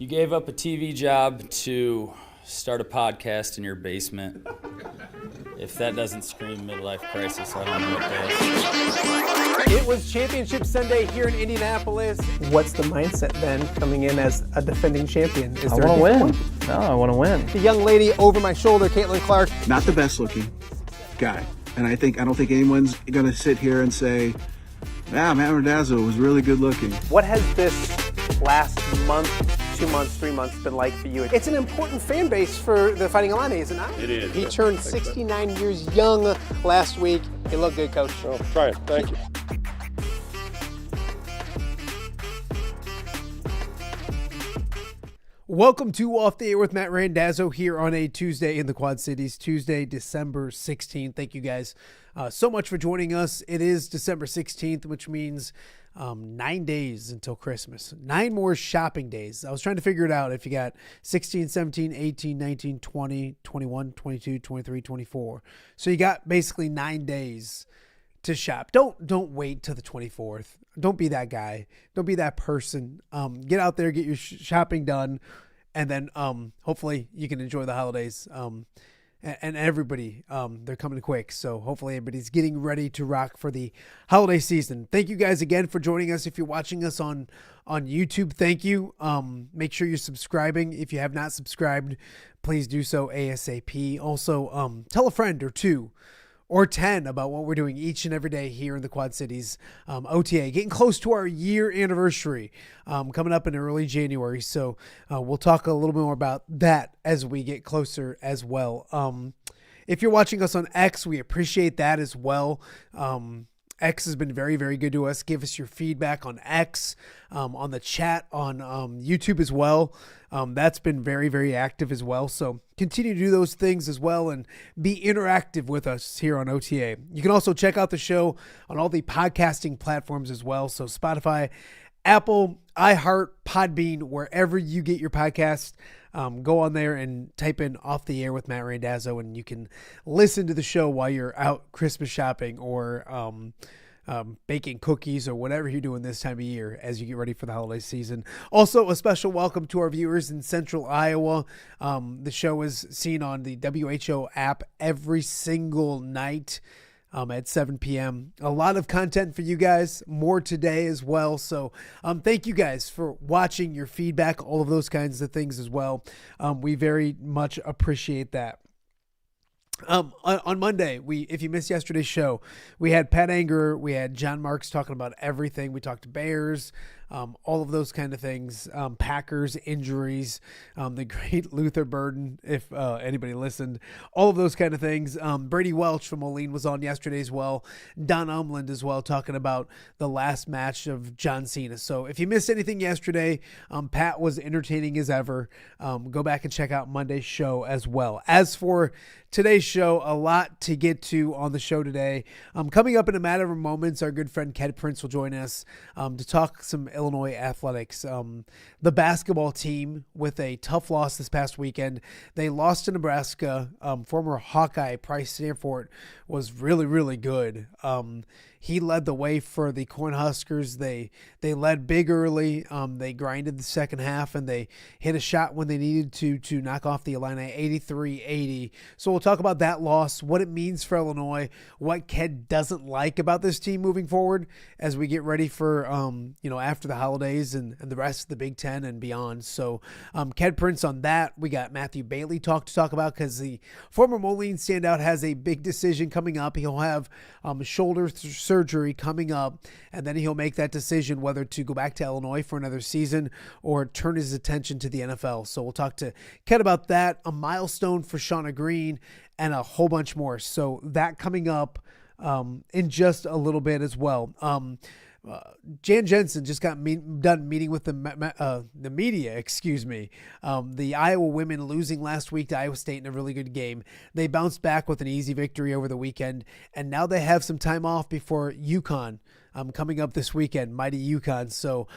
You gave up a TV job to start a podcast in your basement. If that doesn't scream midlife crisis, I don't know what does. It was Championship Sunday here in Indianapolis. What's the mindset then coming in as a defending champion? I want to win. No, I want to win. The young lady over my shoulder, Caitlin Clark. Not the best looking guy. And I don't think anyone's going to sit here and say, Matt Randazzo was really good looking. What has this last month, 2 months, 3 months been like for you? It's an important fan base for the Fighting Illini, is it not? It is. He turned 69 years young last week. He looked good, Coach. Oh, try it. Thank you. Welcome to Off the Air with Matt Randazzo here on a Tuesday in the Quad Cities, Tuesday, December 16th. Thank you guys so much for joining us. It is December 16th, which means 9 days until Christmas. 9 more shopping days. I was trying to figure it out if you got 16, 17, 18, 19, 20, 21, 22, 23, 24. So you got basically 9 days to shop. Don't wait till the 24th. Don't be that guy. Don't be that person. Get out there, get your shopping done, and then hopefully you can enjoy the holidays. And everybody, they're coming quick. So hopefully everybody's getting ready to rock for the holiday season. Thank you guys again for joining us. If you're watching us on YouTube, thank you. Make sure you're subscribing. If you have not subscribed, please do so ASAP. Also, tell a friend or two or 10 about what we're doing each and every day here in the Quad Cities. OTA, getting close to our year anniversary, coming up in early January. So we'll talk a little bit more about that as we get closer as well. If you're watching us on X, we appreciate that as well. X has been very, very good to us. Give us your feedback on X, on the chat, on YouTube as well. That's been very, very active as well. So continue to do those things as well and be interactive with us here on OTA. You can also check out the show on all the podcasting platforms as well. So Spotify, Apple, iHeart, Podbean, wherever you get your podcast. Go on there and type in Off the Air with Matt Randazzo, and you can listen to the show while you're out Christmas shopping or baking cookies or whatever you're doing this time of year as you get ready for the holiday season. Also, a special welcome to our viewers in Central Iowa. The show is seen on the WHO app every single night at 7 p.m. A lot of content for you guys, more today as well. So thank you guys for watching, your feedback, all of those kinds of things as well. We very much appreciate that. On Monday, if you missed yesterday's show, we had Pat Anger, we had John Marks talking about everything. We talked Bears, all of those kind of things, Packers, injuries, the great Luther Burden, if anybody listened, all of those kind of things. Brady Welch from Moline was on yesterday as well. Don Umland as well, talking about the last match of John Cena. So if you missed anything yesterday, Pat was entertaining as ever. Go back and check out Monday's show as well. As for today's show, a lot to get to on the show today. Coming up in a matter of moments, our good friend Kedric Prince will join us to talk some Illinois athletics. The basketball team with a tough loss this past weekend. They lost to Nebraska. Former Hawkeye Price Stanford was really, really good. He led the way for the Cornhuskers. They led big early. They grinded the second half, and they hit a shot when they needed to knock off the Illini 83-80. So we'll talk about that loss, what it means for Illinois, what Ked doesn't like about this team moving forward as we get ready for after the holidays and the rest of the Big Ten and beyond. So Ked Prince on that. We got Matthew Bailey to talk about because the former Moline standout has a big decision coming up. He'll have shoulder surgery coming up, and then he'll make that decision whether to go back to Illinois for another season or turn his attention to the NFL. So we'll talk to Ked about that, a milestone for Shauna Green, and a whole bunch more. So that coming up in just a little bit as well. Jan Jensen just got done meeting with the media, the Iowa women losing last week to Iowa State in a really good game. They bounced back with an easy victory over the weekend, and now they have some time off before UConn coming up this weekend, mighty UConn. So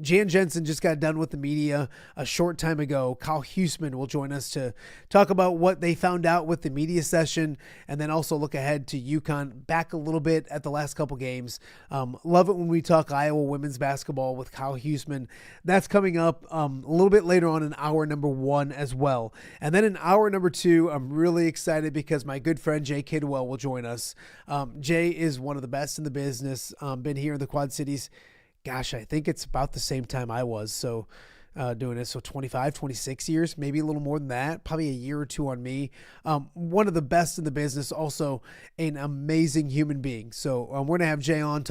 Jan Jensen just got done with the media a short time ago. Kyle Huesmann will join us to talk about what they found out with the media session, and then also look ahead to UConn back a little bit at the last couple games. Love it when we talk Iowa women's basketball with Kyle Huesmann. That's coming up a little bit later on in hour number 1 as well. And then in hour number 2, I'm really excited because my good friend Jay Kidwell will join us. Jay is one of the best in the business. Been here in the Quad Cities. Gosh, I think it's about the same time I was. So doing it. So 25, 26 years, maybe a little more than that, probably a year or two on me. One of the best in the business, also an amazing human being. So we're going to have Jay on,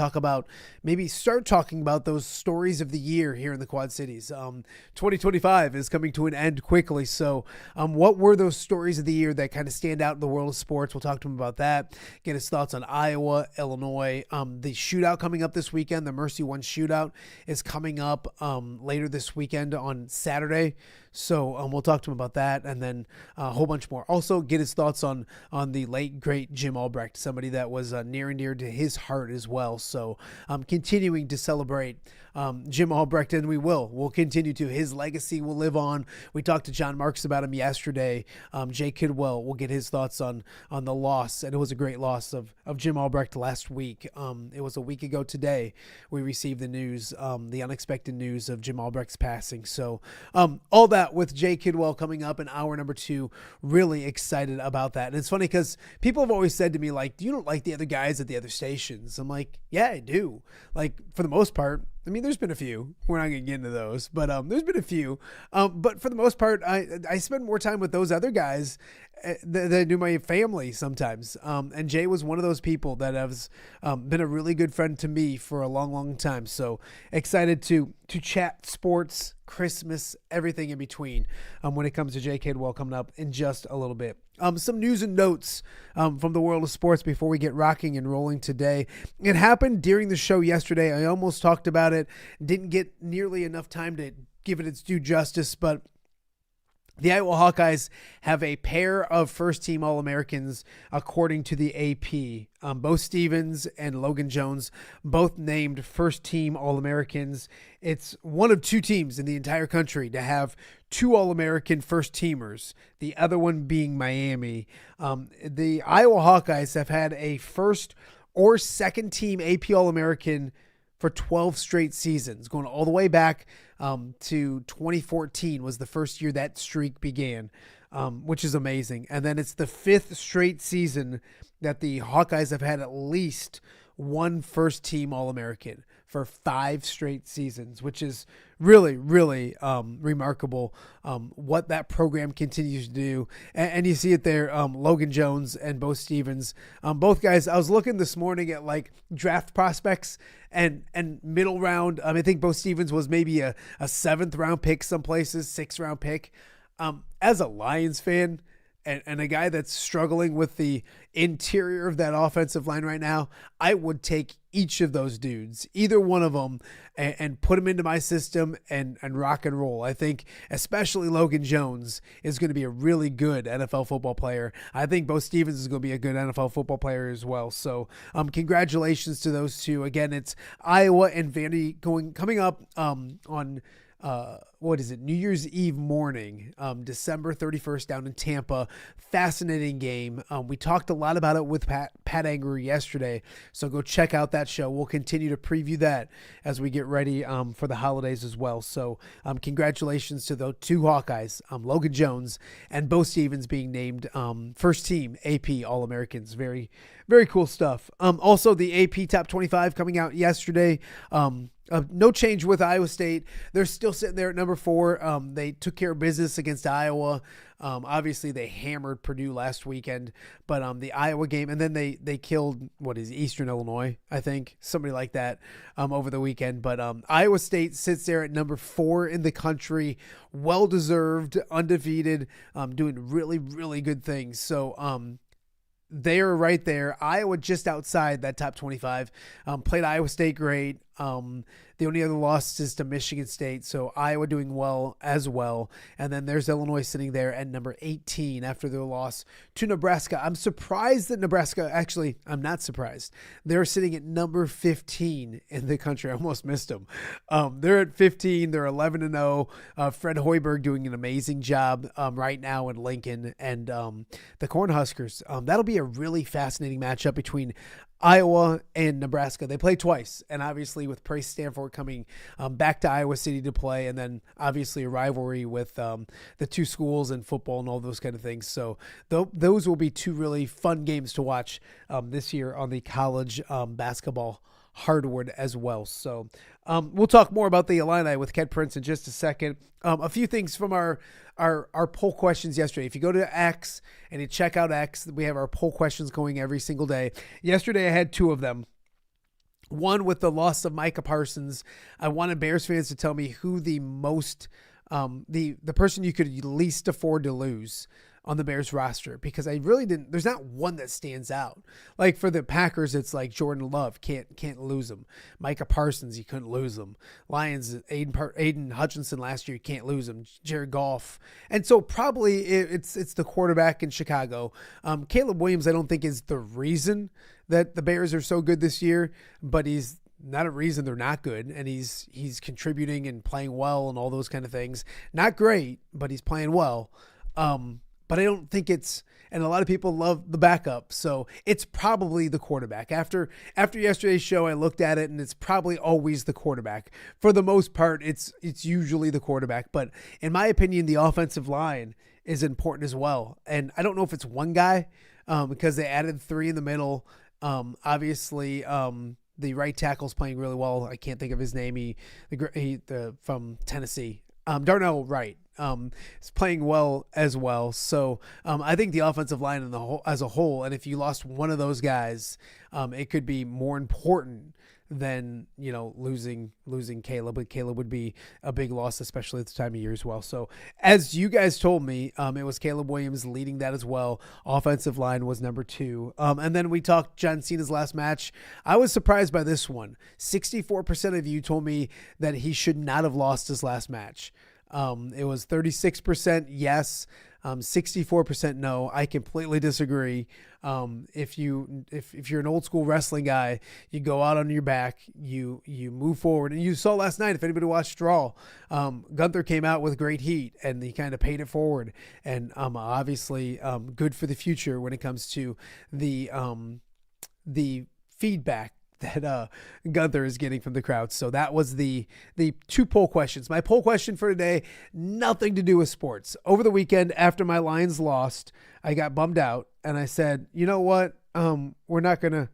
start talking about those stories of the year here in the Quad Cities. 2025 is coming to an end quickly. So what were those stories of the year that kind of stand out in the world of sports? We'll talk to him about that, get his thoughts on Iowa, Illinois, the shootout coming up this weekend. The Mercy One shootout is coming up later this weekend on Saturday. So we'll talk to him about that, and then a whole bunch more. Also get his thoughts on the late, great Jim Albrecht, somebody that was near and dear to his heart as well. So continuing to celebrate Jim Albrecht, and we'll continue to. His legacy will live on. We talked to John Marks about him yesterday. Jay Kidwell will get his thoughts on the loss, and it was a great loss of Jim Albrecht last week. It was a week ago today we received the news, the unexpected news of Jim Albrecht's passing. So all that with Jay Kidwell coming up in hour number 2. Really excited about that. And it's funny because people have always said to me, like, do you don't like the other guys at the other stations? I'm like, yeah, I do. Like, for the most part. I mean, there's been a few. We're not going to get into those, but there's been a few. But for the most part, I spend more time with those other guys than I do my family sometimes. And Jay was one of those people that has been a really good friend to me for a long, long time. So excited to chat sports, Christmas, everything in between when it comes to Jay Kidwell coming up in just a little bit. Some news and notes from the world of sports before we get rocking and rolling today. It happened during the show yesterday. I almost talked about it. Didn't get nearly enough time to give it its due justice, but the Iowa Hawkeyes have a pair of first-team All-Americans according to the AP. Bo Stevens and Logan Jones, both named first-team All-Americans. It's one of 2 teams in the entire country to have 2 All-American first-teamers, the other one being Miami. The Iowa Hawkeyes have had a first- or second-team AP All-American for 12 straight seasons, going all the way back to 2014 was the first year that streak began, which is amazing. And then it's the 5th straight season that the Hawkeyes have had at least one first-team All-American for 5 straight seasons, which is really, really remarkable what that program continues to do. And you see it there, Logan Jones and Bo Stevens. Both guys, I was looking this morning at like draft prospects and middle round. I think Bo Stevens was maybe a 7th round pick some places, 6th round pick. As a Lions fan, and a guy that's struggling with the interior of that offensive line right now, I would take each of those dudes, either one of them, and put them into my system and rock and roll. I think especially Logan Jones is going to be a really good NFL football player. I think Bo Stevens is going to be a good NFL football player as well. So congratulations to those two. Again, it's Iowa and Vandy coming up on New Year's Eve morning, December 31st down in Tampa. Fascinating game. We talked a lot about it with Pat Angry yesterday, so go check out that show. We'll continue to preview that as we get ready for the holidays as well. So congratulations to the 2 Hawkeyes, Logan Jones and Bo Stevens being named first team AP All-Americans. Very, very cool stuff. Also, the AP Top 25 coming out yesterday. No change with Iowa State. They're still sitting there at number 4. They took care of business against Iowa. Obviously, they hammered Purdue last weekend, but the Iowa game, and then they killed, Eastern Illinois, I think, somebody like that over the weekend. But Iowa State sits there at number 4 in the country, well-deserved, undefeated, doing really, really good things. So they are right there. Iowa just outside that top 25. Played Iowa State great. The only other loss is to Michigan State, so Iowa doing well as well. And then there's Illinois sitting there at number 18 after their loss to Nebraska. I'm surprised that Nebraska, actually, I'm not surprised. They're sitting at number 15 in the country. I almost missed them. They're at 15. They're 11-0. Fred Hoiberg doing an amazing job right now in Lincoln. And the Cornhuskers, that'll be a really fascinating matchup between Iowa and Nebraska. They play twice, and obviously with Price Stanford coming back to Iowa City to play, and then obviously a rivalry with the two schools in football and all those kind of things. So those will be two really fun games to watch this year on the college basketball hardwood as well. So we'll talk more about the Illini with Kedric Prince in just a second. A few things from our poll questions yesterday. If you go to X and you check out X, we have our poll questions going every single day. Yesterday I had two of them. One with the loss of Micah Parsons. I wanted Bears fans to tell me who the most the person you could least afford to lose on the Bears roster, because I really didn't. There's not one that stands out. Like for the Packers, it's like Jordan Love, can't lose him. Micah Parsons, you couldn't lose him. Lions, Aiden Hutchinson last year, you can't lose him. Jared Goff, and so probably it's the quarterback in Chicago. Caleb Williams, I don't think is the reason that the Bears are so good this year, but he's not a reason they're not good, and he's contributing and playing well and all those kind of things. Not great, but he's playing well. But I don't think it's, and a lot of people love the backup, so it's probably the quarterback. After yesterday's show, I looked at it, and it's probably always the quarterback. For the most part, it's usually the quarterback. But in my opinion, the offensive line is important as well. And I don't know if it's one guy, because they added three in the middle. Obviously, the right tackle's playing really well. I can't think of his name. From Tennessee, Darnell Wright. Is playing well as well. So I think the offensive line as a whole, and if you lost one of those guys, it could be more important than losing Caleb. But Caleb would be a big loss, especially at the time of year as well. So as you guys told me, it was Caleb Williams leading that as well. Offensive line was number 2. And then we talked John Cena's last match. I was surprised by this one. 64% of you told me that he should not have lost his last match. It was 36% yes, 64% no. I completely disagree. If you're an old school wrestling guy, you go out on your back, you move forward, and you saw last night, if anybody watched Raw, Gunther came out with great heat, and he kind of paid it forward, and obviously good for the future when it comes to the feedback that Gunther is getting from the crowd. So that was the 2 poll questions. My poll question for today, nothing to do with sports. Over the weekend, after my Lions lost, I got bummed out, and I said, you know what? We're not going to...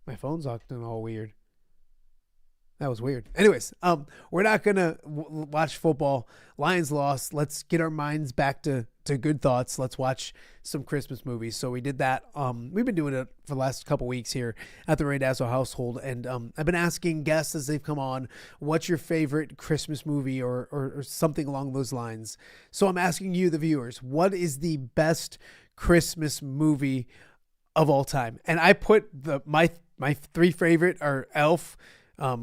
My phone's acting all weird. That was weird. Anyways, we're not going to watch football. Lions lost. Let's get our minds back to good thoughts. Let's watch some Christmas movies. So we did that. We've been doing it for the last couple weeks here at the Randazzo household. And I've been asking guests as they've come on, what's your favorite Christmas movie or something along those lines? So I'm asking you, the viewers, what is the best Christmas movie of all time? And I put my 3 favorite are Elf,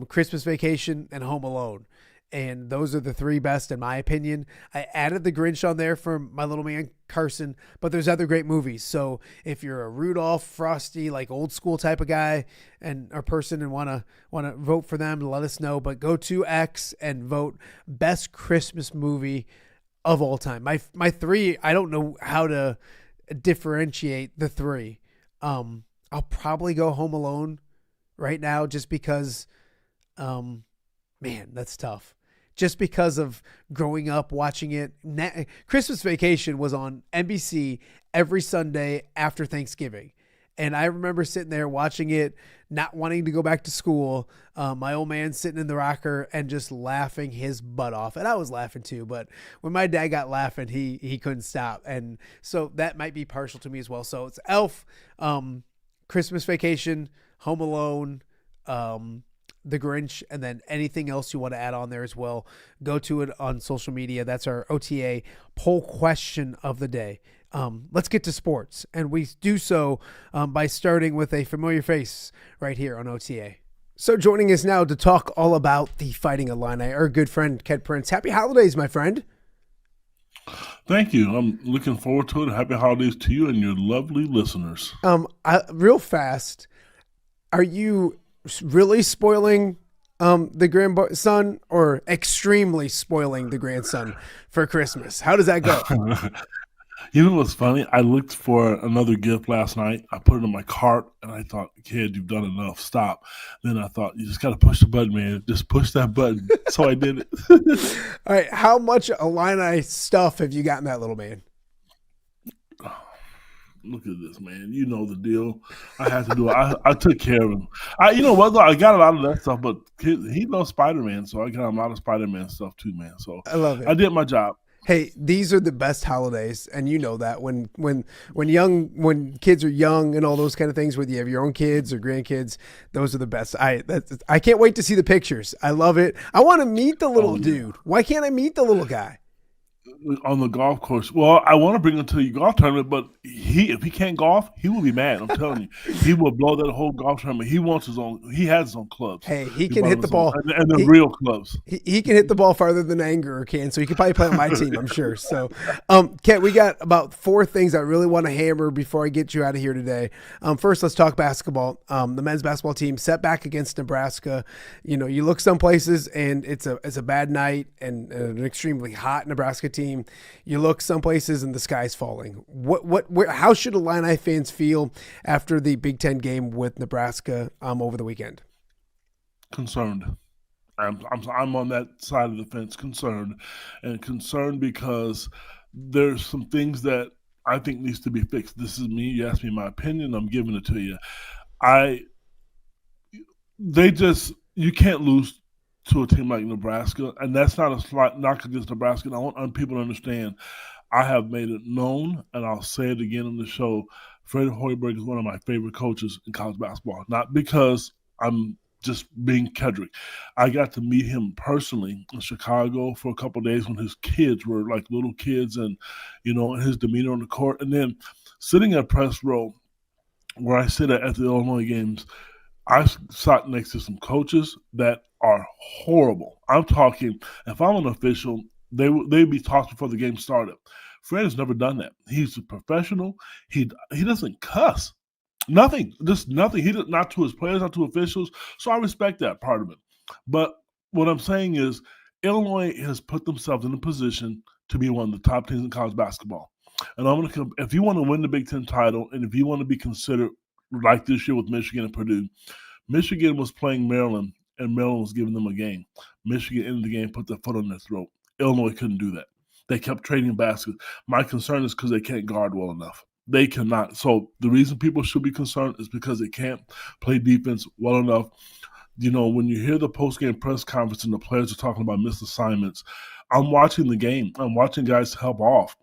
Christmas Vacation, and Home Alone. And those are the 3 best in my opinion. I added The Grinch on there for my little man Carson, but there's other great movies. So if you're a Rudolph, Frosty, like old school type of guy or person and want to vote for them, let us know. But go to X and vote best Christmas movie of all time. My 3, I don't know how to differentiate the 3. I'll probably go Home Alone right now just because man, that's tough. Just because of growing up watching it. Christmas Vacation was on NBC every Sunday after Thanksgiving. And I remember sitting there watching it, not wanting to go back to school. My old man sitting in the rocker and just laughing his butt off. And I was laughing too, but when my dad got laughing, he couldn't stop. And so that might be partial to me as well. So it's Elf, Christmas Vacation, Home Alone, The Grinch, and then anything else you want to add on there as well. Go to it on social media. That's our OTA poll question of the day. Let's get to sports, and we do so by starting with a familiar face right here on OTA. So joining us now to talk all about the Fighting Illini, our good friend Kedric Prince. Happy holidays, my friend. Thank you. I'm looking forward to it. Happy holidays to you and your lovely listeners. Real fast, are you really spoiling the grandson or extremely spoiling the grandson for Christmas? How does that go? You know what's funny? I looked for another gift last night. I put it in my cart, and I thought, kid, you've done enough. Stop. Then I thought, you just got to push the button, man. Just push that button. So I did it. All right. How much Illini stuff have you gotten that little man? Look at this, man. You know the deal. I had to do it. I took care of him. You know what, though? I got a lot of that stuff, but he loves Spider-Man, so I got a lot of Spider-Man stuff too, man. So I love it. I did my job. Hey, these are the best holidays, and you know that when kids are young and all those kind of things, whether you have your own kids or grandkids, those are the best. I can't wait to see the pictures. I love it. I want to meet the little dude. Why can't I meet the little guy? On the golf course. Well, I want to bring him to your golf tournament, but if he can't golf, he will be mad. I'm telling you, he will blow that whole golf tournament. He wants his own. He has his own clubs. Hey, he can hit the ball, and the real clubs. He can hit the ball farther than Anger can, so he could probably play on my team, I'm sure. So, Ken, we got about 4 things I really want to hammer before I get you out of here today. First, let's talk basketball. The men's basketball team set back against Nebraska. You know, you look some places and it's a bad night and an extremely hot Nebraska team. You look some places and the sky's falling. How should Illini fans feel after the Big Ten game with Nebraska over the weekend? Concerned. I'm on that side of the fence, concerned because there's some things that I think needs to be fixed. This is me. You asked me my opinion. I'm giving it to you. You can't lose to a team like Nebraska, and that's not a slight knock against Nebraska. And I want people to understand, I have made it known, and I'll say it again on the show, Fred Hoiberg is one of my favorite coaches in college basketball, not because I'm just being Kedric. I got to meet him personally in Chicago for a couple of days when his kids were like little kids and, you know, his demeanor on the court. And then sitting at press row where I sit at the Illinois games, I sat next to some coaches that are horrible. I'm talking, if I'm an official, they'd be talked before the game started. Fred has never done that. He's a professional. He doesn't cuss. Nothing. Just nothing. He does not to his players, not to officials. So I respect that part of it. But what I'm saying is Illinois has put themselves in a position to be one of the top teams in college basketball. And I'm gonna if you want to win the Big Ten title and if you want to be considered like this year with Michigan and Purdue, Michigan was playing Maryland, and Maryland was giving them a game. Michigan ended the game, put their foot on their throat. Illinois couldn't do that. They kept trading baskets. My concern is because they can't guard well enough. They cannot. So the reason people should be concerned is because they can't play defense well enough. You know, when you hear the post-game press conference and the players are talking about missed assignments, I'm watching the game. I'm watching guys help off.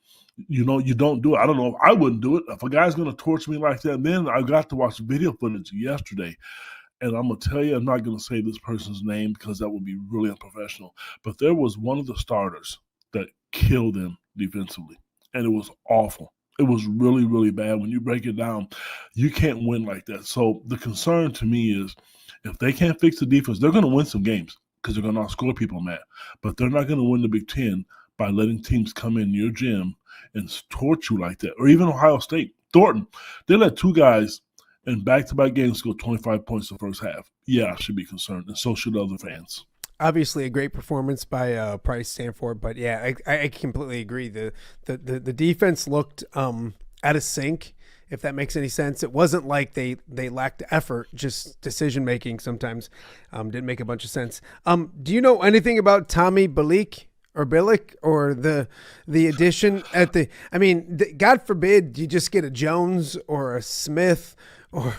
You know, you don't do it. I don't know if I wouldn't do it. If a guy's going to torture me like that, and then I got to watch video footage yesterday. And I'm going to tell you, I'm not going to say this person's name because that would be really unprofessional. But there was one of the starters that killed them defensively. And it was awful. It was really, really bad. When you break it down, you can't win like that. So the concern to me is if they can't fix the defense, they're going to win some games because they're going to outscore people on that. But they're not going to win the Big Ten by letting teams come in your gym and torture you like that. Or even Ohio State. Thornton, they let 2 guys in back-to-back games score 25 points the first half. Yeah, I should be concerned, and so should other fans. Obviously, a great performance by Price Sanford, but yeah, I completely agree. The defense looked out of sync, if that makes any sense. It wasn't like they lacked effort, just decision making sometimes didn't make a bunch of sense. Do you know anything about Tommy Bilic or the addition at the? I mean, God forbid you just get a Jones or a Smith.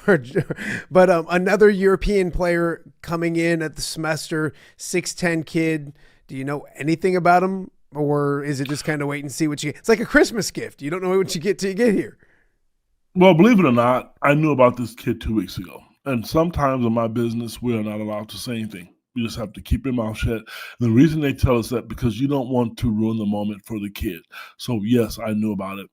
But another European player coming in at the semester, 6'10" kid. Do you know anything about him, or is it just kind of wait and see what you get? It's like a Christmas gift. You don't know what you get till you get here. Well, believe it or not, I knew about this kid 2 weeks ago. And sometimes in my business, we are not allowed to say anything. You just have to keep your mouth shut. The reason they tell us that because you don't want to ruin the moment for the kid. So, yes, I knew about it.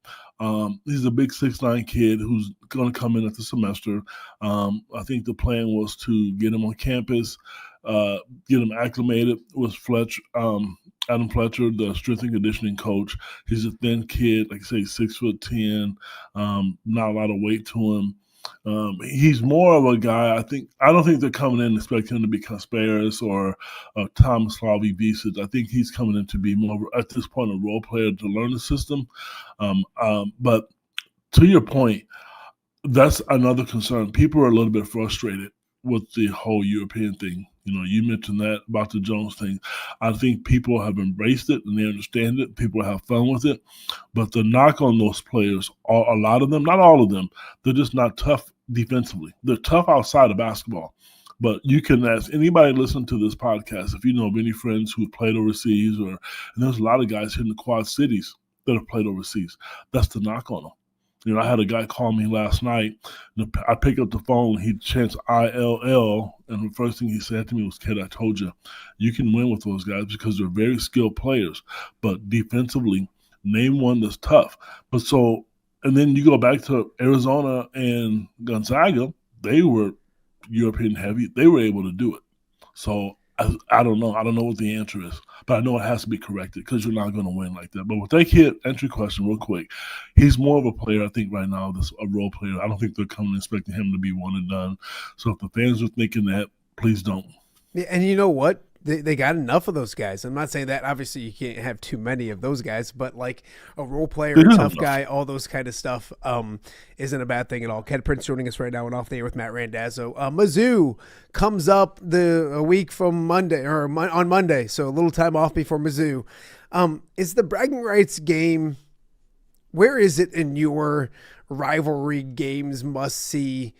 He's a big 6'9" kid who's going to come in at the semester. I think the plan was to get him on campus, get him acclimated with Adam Fletcher, the strength and conditioning coach. He's a thin kid, like I say, 6'10", not a lot of weight to him. He's more of a guy. I don't think they're coming in expecting him to be Kasparis or Thomas Slavi Visic. I think he's coming in to be more at this point a role player to learn the system. But to your point, that's another concern. People are a little bit frustrated with the whole European thing. You mentioned that about the Jones thing. I think people have embraced it and they understand it. People have fun with it. But the knock on those players, a lot of them, not all of them, they're just not tough defensively. They're tough outside of basketball. But you can ask anybody listening to this podcast, if you know of any friends who played overseas, and there's a lot of guys here in the Quad Cities that have played overseas. That's the knock on them. I had a guy call me last night. I picked up the phone. He chants ILL, and the first thing he said to me was, "Kid, I told you, you can win with those guys because they're very skilled players. But defensively, name one that's tough." And then you go back to Arizona and Gonzaga. They were European heavy. They were able to do it. So I don't know. I don't know what the answer is, but I know it has to be corrected because you're not going to win like that. But with that kid, answer your question real quick. He's more of a player, I think, right now, that's a role player. I don't think they're coming expecting him to be one and done. So if the fans are thinking that, please don't. Yeah, and you know what? They got enough of those guys. I'm not saying that obviously you can't have too many of those guys, but like a role player, a tough guy, all those kind of stuff isn't a bad thing at all. Kedric Prince joining us right now and off the air with Matt Randazzo. Mizzou comes up a week from Monday or on Monday, so a little time off before Mizzou. Is the bragging rights game? Where is it in your rivalry games must see?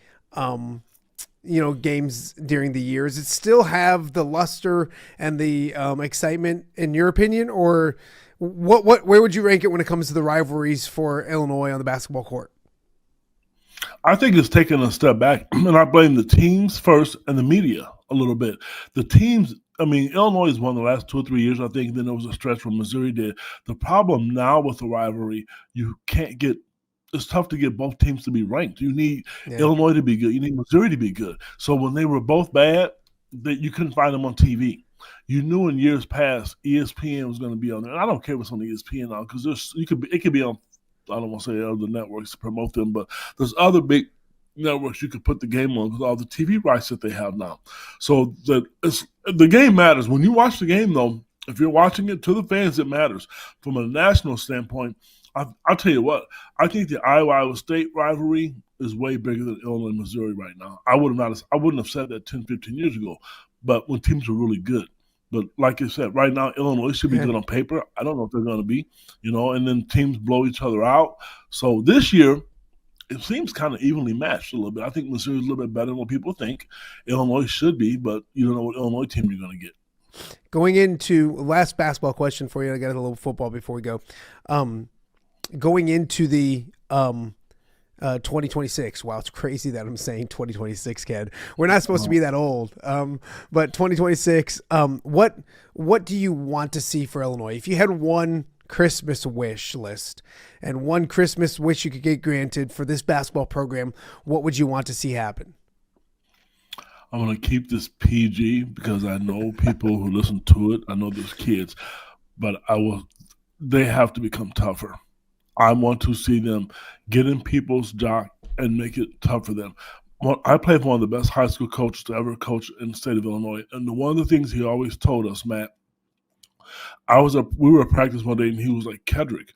Games during the years, it still have the luster and the excitement in your opinion, or where would you rank it when it comes to the rivalries for Illinois on the basketball court? I think it's taken a step back, and I blame the teams first and the media a little bit. The teams, Illinois has won the last 2 or 3 years, I think. Then there was a stretch where Missouri did. The problem now with the rivalry, it's tough to get both teams to be ranked. You need Illinois to be good. You need Missouri to be good. So when they were both bad, you couldn't find them on TV. You knew in years past ESPN was going to be on there. And I don't care what's on ESPN now because it could be on. I don't want to say other networks to promote them, but there's other big networks you could put the game on with all the TV rights that they have now. So the game matters. When you watch the game, though, if you're watching it to the fans, it matters. From a national standpoint, I'll tell you what, I think the Iowa State rivalry is way bigger than Illinois and Missouri right now. I wouldn't have said that 10, 15 years ago, but when teams are really good. But like you said, right now, Illinois should be good on paper. I don't know if they're going to be, and then teams blow each other out. So this year, it seems kind of evenly matched a little bit. I think Missouri is a little bit better than what people think. Illinois should be, but you don't know what Illinois team you're going to get. Going into last basketball question for you, I got a little football before we go. Going into the 2026. Wow, it's crazy that I'm saying 2026, Ked. We're not supposed to be that old. But 2026, what do you want to see for Illinois? If you had one Christmas wish list and one Christmas wish you could get granted for this basketball program, what would you want to see happen? I'm going to keep this PG because I know people who listen to it. I know there's kids, but they have to become tougher. I want to see them get in people's jock and make it tough for them. I played for one of the best high school coaches to ever coach in the state of Illinois. And one of the things he always told us, Matt, we were at practice one day and he was like, Kedric,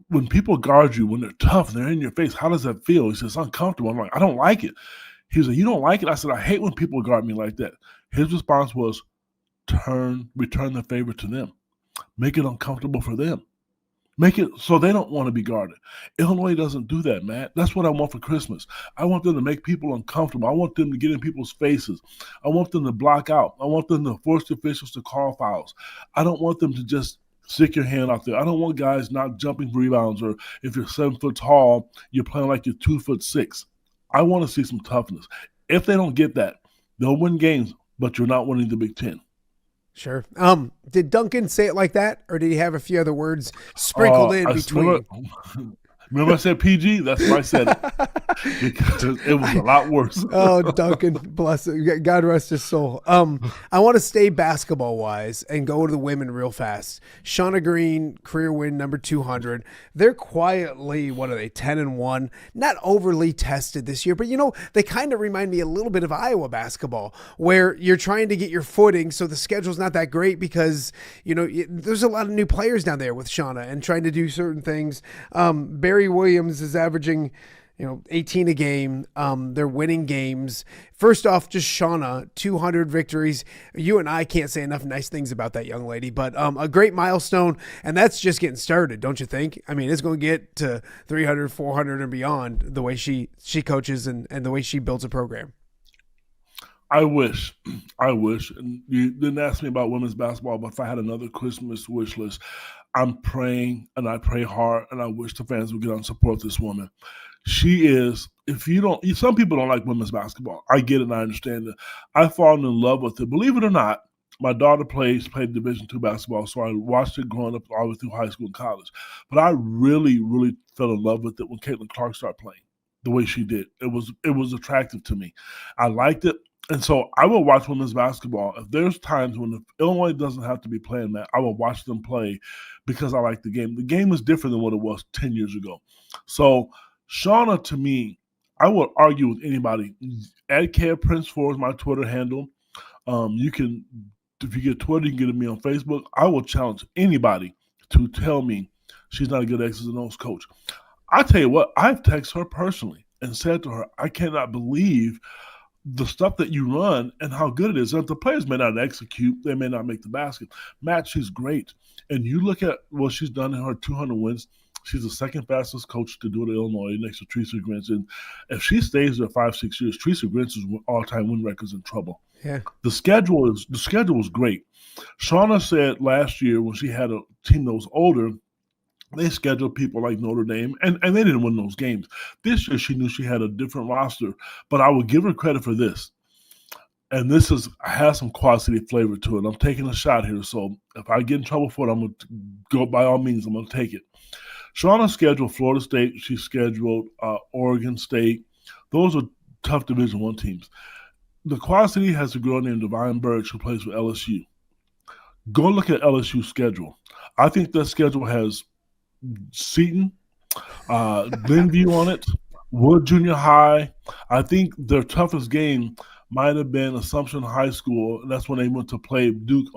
when people guard you, when they're tough, they're in your face, how does that feel? He says, it's uncomfortable. I'm like, I don't like it. He was like, you don't like it? I said, I hate when people guard me like that. His response was, return the favor to them. Make it uncomfortable for them. Make it so they don't want to be guarded. Illinois doesn't do that, Matt. That's what I want for Christmas. I want them to make people uncomfortable. I want them to get in people's faces. I want them to block out. I want them to force the officials to call fouls. I don't want them to just stick your hand out there. I don't want guys not jumping rebounds, or if you're 7 foot tall, you're playing like you're 2'6". I want to see some toughness. If they don't get that, they'll win games, but you're not winning the Big Ten. Sure. Did Duncan say it like that, or did he have a few other words sprinkled in between? Remember I said PG? That's why I said it. Because it was a lot worse. Oh, Duncan, bless it. God rest his soul. I want to stay basketball wise and go to the women real fast. Shauna Green, career win number 200. They're quietly, what are they, 10-1? Not overly tested this year, but they kind of remind me a little bit of Iowa basketball, where you're trying to get your footing. So the schedule's not that great because there's a lot of new players down there with Shauna and trying to do certain things. Barry Williams is averaging 18 a game. They're winning games. First off, just Shauna, 200 victories. You and I can't say enough nice things about that young lady, but a great milestone, and that's just getting started, don't you think? I mean, it's going to get to 300, 400 and beyond the way she coaches and the way she builds a program. I wish. And you didn't ask me about women's basketball, but if I had another Christmas wish list, I'm praying, and I pray hard, and I wish the fans would get out and support this woman. She is, some people don't like women's basketball. I get it and I understand it. I've fallen in love with it. Believe it or not, my daughter played Division II basketball, so I watched it growing up all the way through high school and college. But I really, really fell in love with it when Caitlin Clark started playing the way she did. It was attractive to me. I liked it. And so I will watch women's basketball. If there's times when Illinois doesn't have to be playing that, I will watch them play because I like the game. The game is different than what it was 10 years ago. So Shauna, to me, I would argue with anybody. At Kedric Prince 4 is my Twitter handle. You can, if you get Twitter, you can get me on Facebook. I will challenge anybody to tell me she's not a good X's and O's coach. I tell you what, I've texted her personally and said to her, I cannot believe the stuff that you run and how good it is. And the players may not execute, they may not make the basket. Matt, she's great. And you look at what she's done in her 200 wins. She's the second fastest coach to do it at Illinois next to Teresa Grinch. And if she stays there 5-6 years, Teresa Grinch's all-time win record's in trouble. Yeah. The schedule is great. Shauna said last year when she had a team that was older, they scheduled people like Notre Dame, and they didn't win those games. This year, she knew she had a different roster, but I would give her credit for this. And this has some Quad City flavor to it. I'm taking a shot here, so if I get in trouble for it, I'm going to go, by all means, I'm going to take it. Shauna scheduled Florida State. She scheduled Oregon State. Those are tough Division I teams. The Quad City has a girl named Divine Burge who plays for LSU. Go look at LSU's schedule. I think that schedule has Seton, Glenview on it, Wood Junior High. I think their toughest game might have been Assumption High School. And that's when they went to play Duke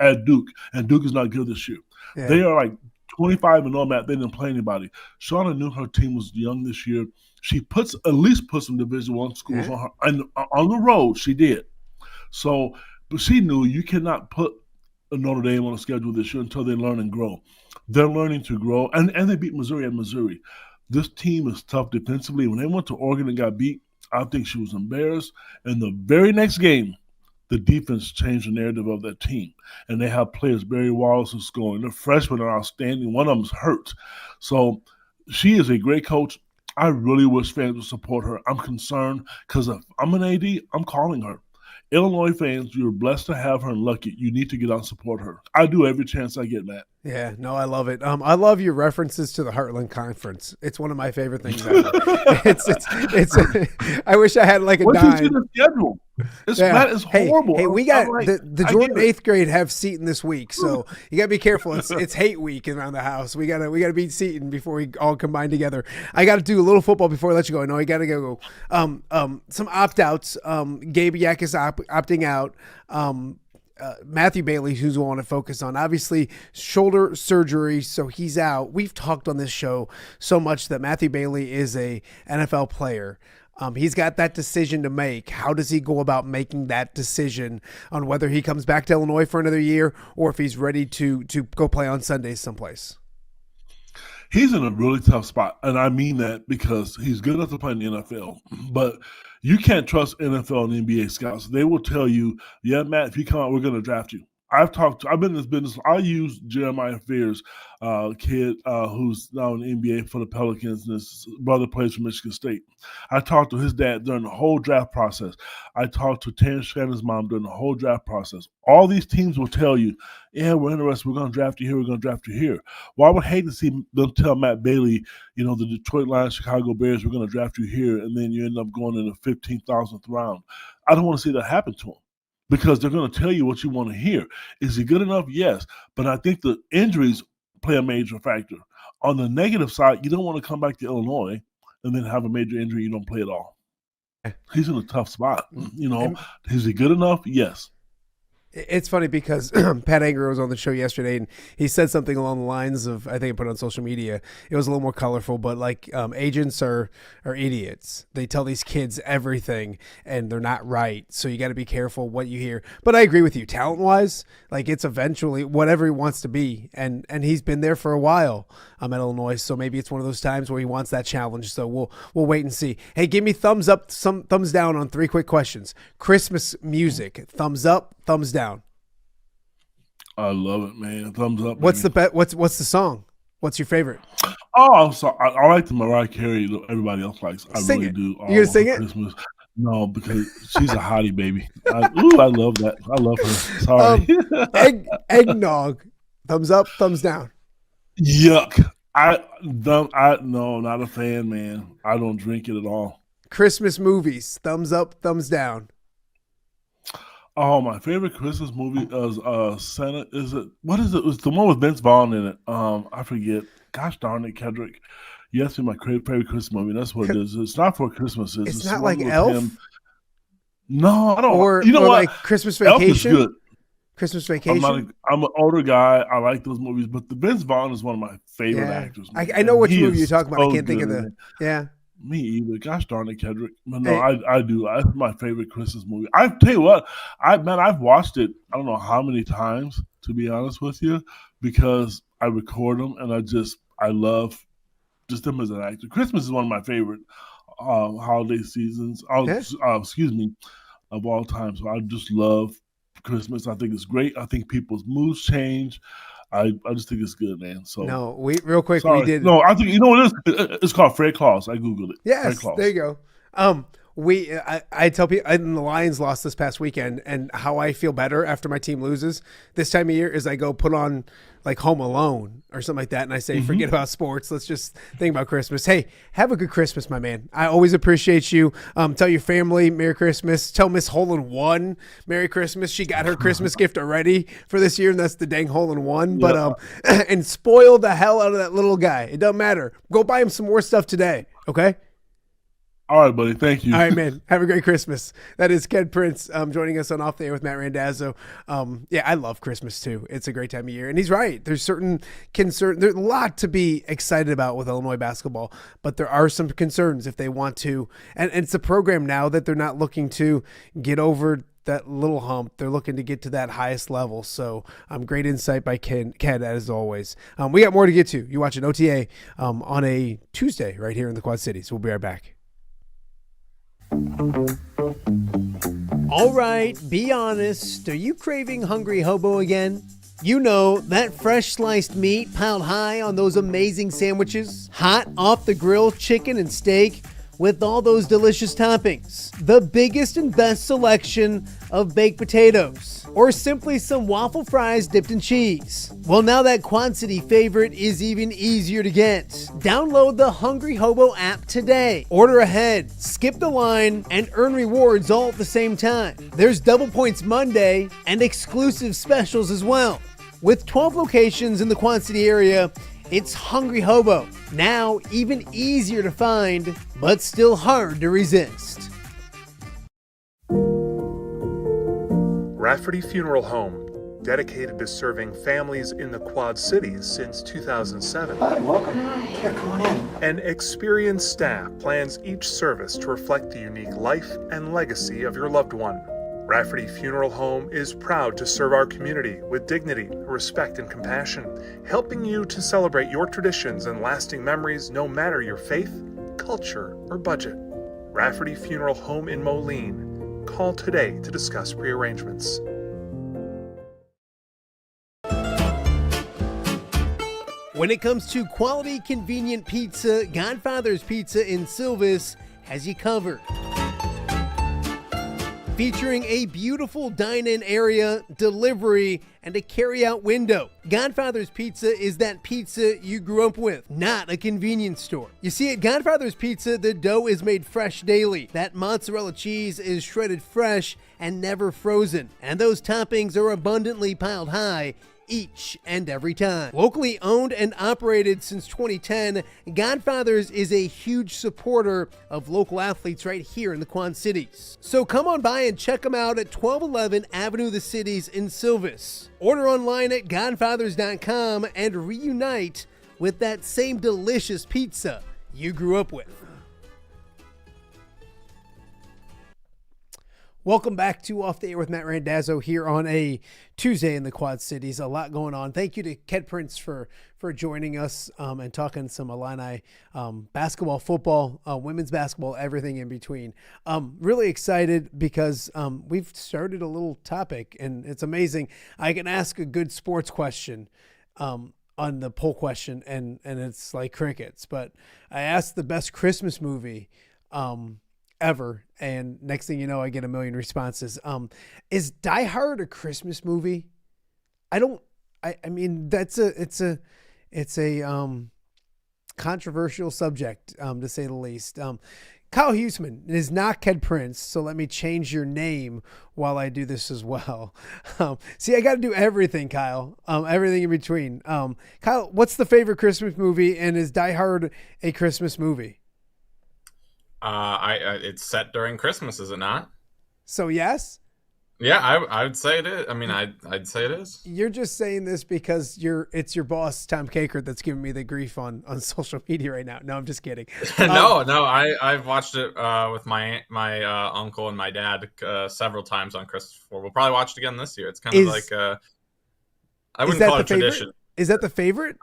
at Duke, and Duke is not good this year. Yeah. They are like 25-0, Matt. They didn't play anybody. Shauna knew her team was young this year. She at least put some Division I schools on her, and on the road she did. So, but she knew you cannot put a Notre Dame on a schedule this year until they learn and grow. They're learning to grow, and they beat Missouri at Missouri. This team is tough defensively. When they went to Oregon and got beat, I think she was embarrassed. And the very next game, the defense changed the narrative of that team. And they have players, Barry Wallace is scoring. The freshmen are outstanding. One of them's hurt. So she is a great coach. I really wish fans would support her. I'm concerned because if I'm an AD, I'm calling her. Illinois fans, you're blessed to have her and lucky. You need to get out and support her. I do every chance I get, Matt. Yeah, no, I love it. I love your references to the Heartland Conference. It's one of my favorite things ever. I wish I had like a dime. What's the schedule? It's horrible. Hey, we got the Jordan 8th grade have Seton this week, so you got to be careful. It's hate week around the house. We gotta beat Seton before we all combine together. I got to do a little football before I let you go. No, I got to go. Some opt-outs. Gabe Yak is opting out. Matthew Bailey, who's we want to focus on, obviously shoulder surgery, so he's out. We've talked on this show so much that Matthew Bailey is a NFL player. He's got that decision to make. How does he go about making that decision on whether he comes back to Illinois for another year or if he's ready to go play on Sundays someplace? He's in a really tough spot, and I mean that because he's good enough to play in the NFL, but you can't trust NFL and NBA scouts. They will tell you, yeah, Matt, if you come out, we're going to draft you. I've been in this business. I use Jeremiah Fears, kid who's now in the NBA for the Pelicans, and his brother plays for Michigan State. I talked to his dad during the whole draft process. I talked to Terrence Shannon's mom during the whole draft process. All these teams will tell you, yeah, we're interested. We're going to draft you here. We're going to draft you here. Well, I would hate to see them tell Matt Bailey, the Detroit Lions, Chicago Bears, we're going to draft you here, and then you end up going in the 15,000th round. I don't want to see that happen to him, because they're going to tell you what you want to hear. Is he good enough? Yes. But I think the injuries play a major factor. On the negative side, you don't want to come back to Illinois and then have a major injury, you don't play at all. He's in a tough spot. Is he good enough? Yes. It's funny because Pat Anger was on the show yesterday, and he said something along the lines of, I think I put it on social media, it was a little more colorful, but like agents are idiots. They tell these kids everything, and they're not right. So you got to be careful what you hear. But I agree with you. Talent-wise, like it's eventually whatever he wants to be, and he's been there for a while at Illinois, so maybe it's one of those times where he wants that challenge. So we'll wait and see. Hey, give me thumbs up, some thumbs down on 3 quick questions. Christmas music, thumbs up, thumbs down. I love it, man. Thumbs up. What's what's the song? What's your favorite? Oh, I'm sorry. I like the Mariah Carey that everybody else likes. I Sing really it. do. You gonna sing it? Christmas. No, because she's a hottie, baby. I love that. I love her. Sorry. Eggnog. Thumbs up, thumbs down. Yuck. No, not a fan, man. I don't drink it at all. Christmas movies. Thumbs up, thumbs down. Oh, my favorite Christmas movie is Santa. What is it? It was the one with Vince Vaughn in it. I forget. Gosh darn it, Kedric. You asked me my favorite Christmas movie. That's what it is. It's not for Christmas. It's not like Elf? Him. No, I don't. Or what? like Christmas Vacation? Elf is good. Christmas Vacation? I'm an older guy. I like those movies, but the Vince Vaughn is one of my favorite actors. I know which movie you're talking about. I can't think of the. Yeah. Me either. Gosh darn it, Kedric. But no, I do. That's my favorite Christmas movie. I tell you what, I've watched it. I don't know how many times, to be honest with you, because I record them and I love just them as an actor. Christmas is one of my favorite holiday seasons. Excuse me, of all time. So I just love Christmas. I think it's great. I think people's moods change. I just think it's good, man. So no, we did. No, I think what it is. It's called Fred Claus. I googled it. Yes, there you go. I tell people, and the Lions lost this past weekend, and how I feel better after my team loses this time of year is I go put on like Home Alone or something like that, and I say, forget about sports. Let's just think about Christmas. Hey, have a good Christmas, my man. I always appreciate you. Tell your family Merry Christmas. Tell Miss Hole-in-One Merry Christmas. She got her Christmas gift already for this year, and that's the dang Hole-in-One. But and spoil the hell out of that little guy. It doesn't matter. Go buy him some more stuff today, okay? All right, buddy. Thank you. All right, man. Have a great Christmas. That is Ked Prince joining us on Off the Air with Matt Randazzo. I love Christmas too. It's a great time of year. And he's right. There's there's a lot to be excited about with Illinois basketball, but there are some concerns if they want to. And it's a program now that they're not looking to get over that little hump. They're looking to get to that highest level. So great insight by Ked as always. We got more to get to. You're watching OTA on a Tuesday right here in the Quad Cities. We'll be right back. All right, be honest. Are you craving Hungry Hobo again? You know, that fresh sliced meat piled high on those amazing sandwiches, hot off the grill chicken and steak with all those delicious toppings, the biggest and best selection of baked potatoes, or simply some waffle fries dipped in cheese. Well, now that Quad City favorite is even easier to get. Download the Hungry Hobo app today. Order ahead, skip the line, and earn rewards all at the same time. There's Double Points Monday and exclusive specials as well. With 12 locations in the Quad City area, it's Hungry Hobo. Now even easier to find, but still hard to resist. Rafferty Funeral Home, dedicated to serving families in the Quad Cities since 2007. Hi, welcome. Here, come on in. An experienced staff plans each service to reflect the unique life and legacy of your loved one. Rafferty Funeral Home is proud to serve our community with dignity, respect, and compassion, helping you to celebrate your traditions and lasting memories no matter your faith, culture, or budget. Rafferty Funeral Home in Moline. Call today to discuss prearrangements. When it comes to quality, convenient pizza, Godfather's Pizza in Silvis has you covered. Featuring a beautiful dine-in area, delivery, and a carry-out window. Godfather's Pizza is that pizza you grew up with, not a convenience store. You see, at Godfather's Pizza, the dough is made fresh daily. That mozzarella cheese is shredded fresh and never frozen. And those toppings are abundantly piled high each and every time. Locally owned and operated since 2010, Godfather's is a huge supporter of local athletes right here in the Quad Cities. So come on by and check them out at 1211 Avenue of the Cities in Silvis. Order online at godfathers.com and reunite with that same delicious pizza you grew up with. Welcome back to Off the Air with Matt Randazzo here on a Tuesday in the Quad Cities. A lot going on. Thank you to Kedric Prince for joining us and talking some Illini basketball, football, women's basketball, everything in between. Really excited because we've started a little topic, and it's amazing. I can ask a good sports question on the poll question, and it's like crickets. But I asked the best Christmas movie ever, and next thing you know, I get a million responses. Is Die Hard a Christmas movie? I mean it's a controversial subject, to say the least. Kyle Huesmann is not Kedric Prince, so let me change your name while I do this as well. See, I got to do everything, Kyle. Everything in between. Kyle, what's the favorite Christmas movie, and is Die Hard a Christmas movie? It's set during Christmas, is it not? So yes? Yeah, I would say it is. I mean, I'd say it is. You're just saying this because it's your boss, Tom Kakert, that's giving me the grief on social media right now. No, I'm just kidding. No, I've watched it with my uncle and my dad several times on Christmas before. We'll probably watch it again this year. It's kind of like I wouldn't call it a tradition. Is that the favorite?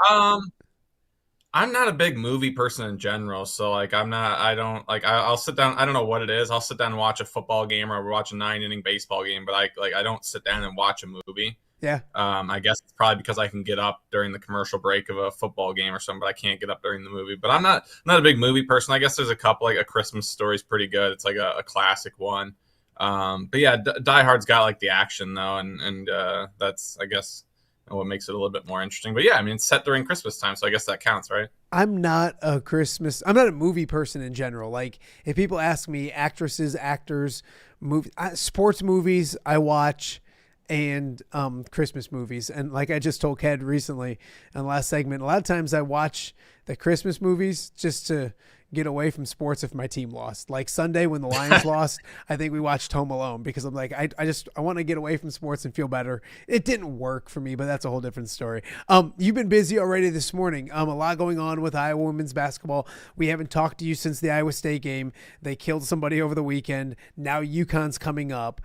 I'm not a big movie person in general, so I'll sit down. I don't know what it is. I'll sit down and watch a football game or watch a 9-inning baseball game, but I don't sit down and watch a movie. Yeah. I guess it's probably because I can get up during the commercial break of a football game or something, but I can't get up during the movie. But I'm not a big movie person. I guess there's a couple, like A Christmas Story is pretty good. It's like a classic one. But yeah, Die Hard's got like the action though, and that's, I guess, what makes it a little bit more interesting. But yeah, I mean, it's set during Christmas time, so I guess that counts, right? I'm not a movie person in general. Like, if people ask me, actresses, actors, sports movies I watch, and Christmas movies. And like I just told Ked recently in the last segment, a lot of times I watch the Christmas movies just to get away from sports if my team lost. Like Sunday when the Lions lost, I think we watched Home Alone because I'm like, I want to get away from sports and feel better. It didn't work for me, but that's a whole different story. You've been busy already this morning. A lot going on with Iowa women's basketball. We haven't talked to you since the Iowa State game. They killed somebody over the weekend. Now UConn's coming up.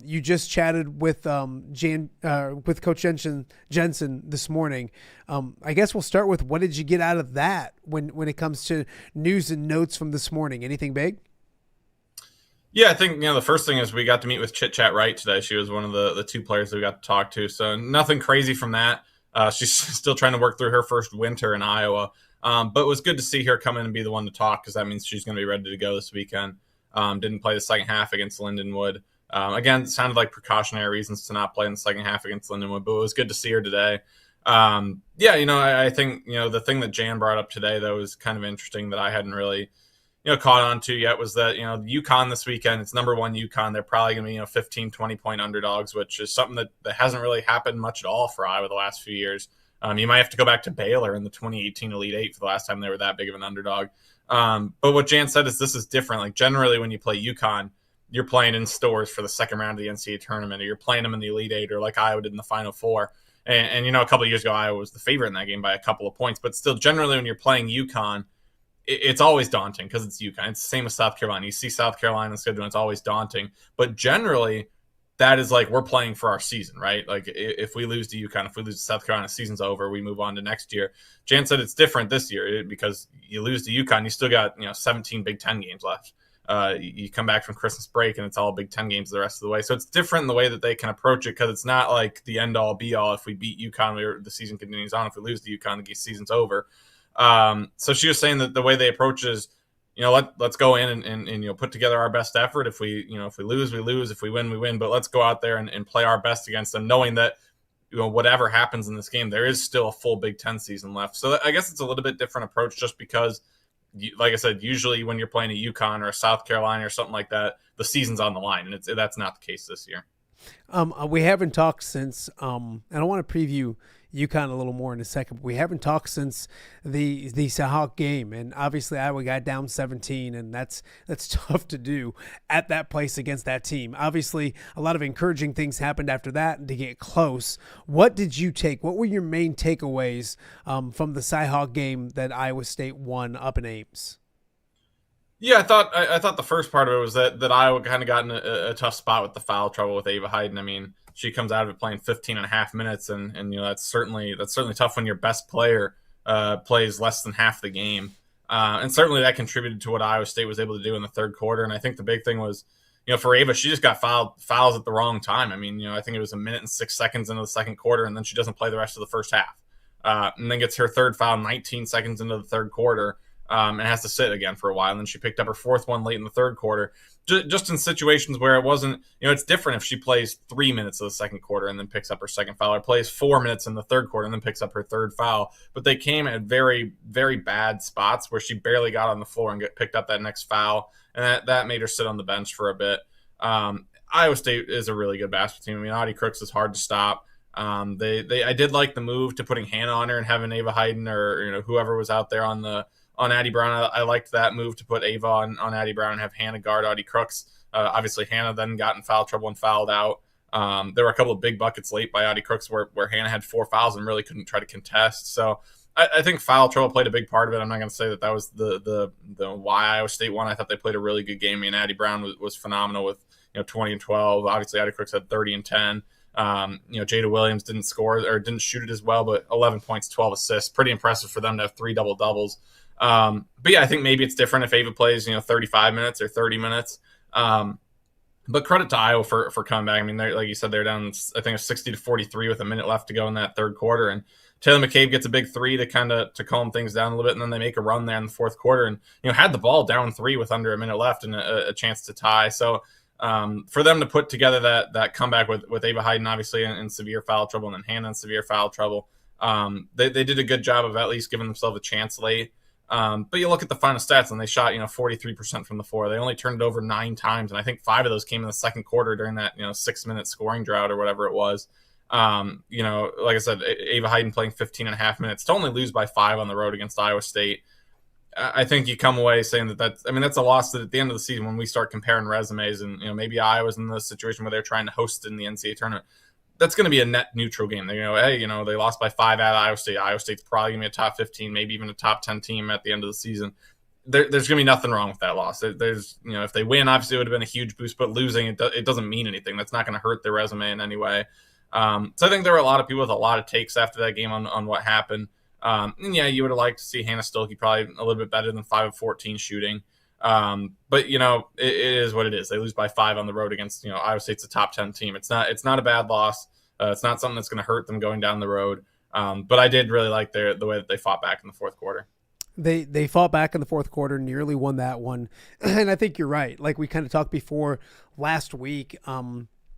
You just chatted with Coach Jensen this morning. I guess we'll start with, what did you get out of that when it comes to news and notes from this morning? Anything big? Yeah, I think, the first thing is we got to meet with Chit Chat Wright today. She was one of the two players that we got to talk to. So nothing crazy from that. She's still trying to work through her first winter in Iowa. But it was good to see her come in and be the one to talk, because that means she's going to be ready to go this weekend. Didn't play the second half against Lindenwood. Again, it sounded like precautionary reasons to not play in the second half against Lindenwood, but it was good to see her today. I think, the thing that Jan brought up today, though, was kind of interesting that I hadn't really, caught on to yet, was that, UConn this weekend, it's number one UConn. They're probably going to be, 15, 20-point underdogs, which is something that hasn't really happened much at all for Iowa the last few years. You might have to go back to Baylor in the 2018 Elite Eight for the last time they were that big of an underdog. But what Jan said is this is different. Like, generally when you play UConn, you're playing in stores for the second round of the NCAA tournament, or you're playing them in the Elite Eight, or like Iowa did in the Final Four. And a couple of years ago, Iowa was the favorite in that game by a couple of points. But still, generally, when you're playing UConn, it's always daunting because it's UConn. It's the same as South Carolina. You see South Carolina's schedule, and it's always daunting. But generally, that is like we're playing for our season, right? Like if we lose to UConn, if we lose to South Carolina, season's over, we move on to next year. Jan said it's different this year because you lose to UConn, you still got 17 Big Ten games left. you come back from Christmas break and it's all Big Ten games the rest of the way. So it's different in the way that they can approach it, because it's not like the end all be all. If we beat UConn, the season continues on. If we lose to UConn, the season's over. So she was saying that the way they approach is, let's go in and put together our best effort. If we lose, we lose. If we win, we win. But let's go out there and play our best against them, knowing that whatever happens in this game, there is still a full Big Ten season left. So I guess it's a little bit different approach, just because, like I said, usually when you're playing a UConn or a South Carolina or something like that, the season's on the line, and that's not the case this year. We haven't talked since, and I want to preview UConn a little more in a second, but we haven't talked since the Seahawks game, and obviously Iowa got down 17, and that's tough to do at that place against that team. Obviously, a lot of encouraging things happened after that and to get close. What did you take? What were your main takeaways from the Seahawks game that Iowa State won up in Ames? Yeah, I thought the first part of it was that Iowa kind of got in a tough spot with the foul trouble with Ava Hayden. I mean, she comes out of it playing 15 and a half minutes, and that's certainly tough when your best player plays less than half the game. And certainly that contributed to what Iowa State was able to do in the third quarter. And I think the big thing was, for Ava, she just got fouls at the wrong time. I mean, I think it was 1 minute and 6 seconds into the second quarter, and then she doesn't play the rest of the first half. And then gets her third foul 19 seconds into the third quarter. And has to sit again for a while. And then she picked up her fourth one late in the third quarter, just in situations where it wasn't, it's different if she plays 3 minutes of the second quarter and then picks up her second foul, or plays 4 minutes in the third quarter and then picks up her third foul. But they came at very, very bad spots where she barely got on the floor and picked up that next foul. And that made her sit on the bench for a bit. Iowa State is a really good basketball team. I mean, Audie Crooks is hard to stop. I did like the move to putting Hannah on her and having Ava Hayden or whoever was out there on Addie Brown. I liked that move to put Ava on Addie Brown and have Hannah guard Audie Crooks. Obviously, Hannah then got in foul trouble and fouled out. There were a couple of big buckets late by Audie Crooks where Hannah had 4 fouls and really couldn't try to contest. So I think foul trouble played a big part of it. I'm not going to say that was the why Iowa State won. I thought they played a really good game. I mean, Addie Brown was phenomenal with 20 and 12. Obviously, Audie Crooks had 30 and 10. Jada Williams didn't score or didn't shoot it as well, but 11 points, 12 assists. Pretty impressive for them to have 3 double-doubles. But yeah, I think maybe it's different if Ava plays, 35 minutes or 30 minutes. But credit to Iowa for coming back. I mean, like you said, they're down, I think, 60-43 with a minute left to go in that third quarter. And Taylor McCabe gets a big 3 to calm things down a little bit. And then they make a run there in the fourth quarter and, had the ball down 3 with under a minute left and a chance to tie. So, for them to put together that comeback with Ava Hayden, obviously in severe foul trouble, and then Hannah in severe foul trouble, they did a good job of at least giving themselves a chance late. But you look at the final stats, and they shot 43% from the floor. They only turned it over 9 times, and I think 5 of those came in the second quarter during that 6-minute scoring drought or whatever it was. Like I said, Ava Hayden playing 15 and a half minutes to only lose by 5 on the road against Iowa State. I think you come away saying that's a loss that at the end of the season, when we start comparing resumes, and maybe Iowa's in the situation where they're trying to host in the NCAA tournament, that's going to be a net neutral game. They they lost by 5 at Iowa State. Iowa State's probably going to be a top 15, maybe even a top 10 team at the end of the season. There's going to be nothing wrong with that loss. There's if they win, obviously it would have been a huge boost, but losing, it doesn't mean anything. That's not going to hurt their resume in any way. So I think there were a lot of people with a lot of takes after that game on what happened. And yeah, you would have liked to see Hannah Stolke probably a little bit better than 5 of 14 shooting. But it is what it is. They lose by 5 on the road against, Iowa State's a top 10 team. It's not a bad loss. It's not something that's going to hurt them going down the road. But I did really like the way that they fought back in the fourth quarter. They fought back in the fourth quarter, nearly won that one. And I think you're right. Like we kind of talked before last week,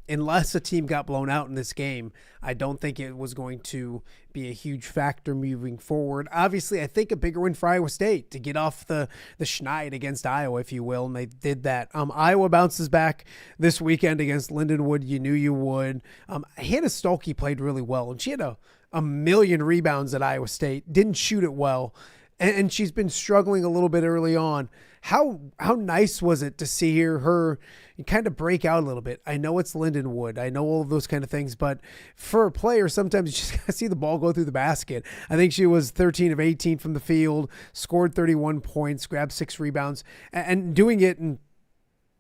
unless a team got blown out in this game, I don't think it was going to be a huge factor moving forward. Obviously, I think a bigger win for Iowa State to get off the schneid against Iowa, if you will, and they did that. Iowa bounces back this weekend against Lindenwood. You knew you would. Hannah Stolke played really well, and she had a million rebounds at Iowa State. Didn't shoot it well, and she's been struggling a little bit early on. How nice was it to see her kind of break out a little bit? I know it's Lindenwood. I know all of those kind of things, but for a player, sometimes you just got to see the ball go through the basket. I think she was 13 of 18 from the field, scored 31 points, grabbed 6 rebounds, and doing it in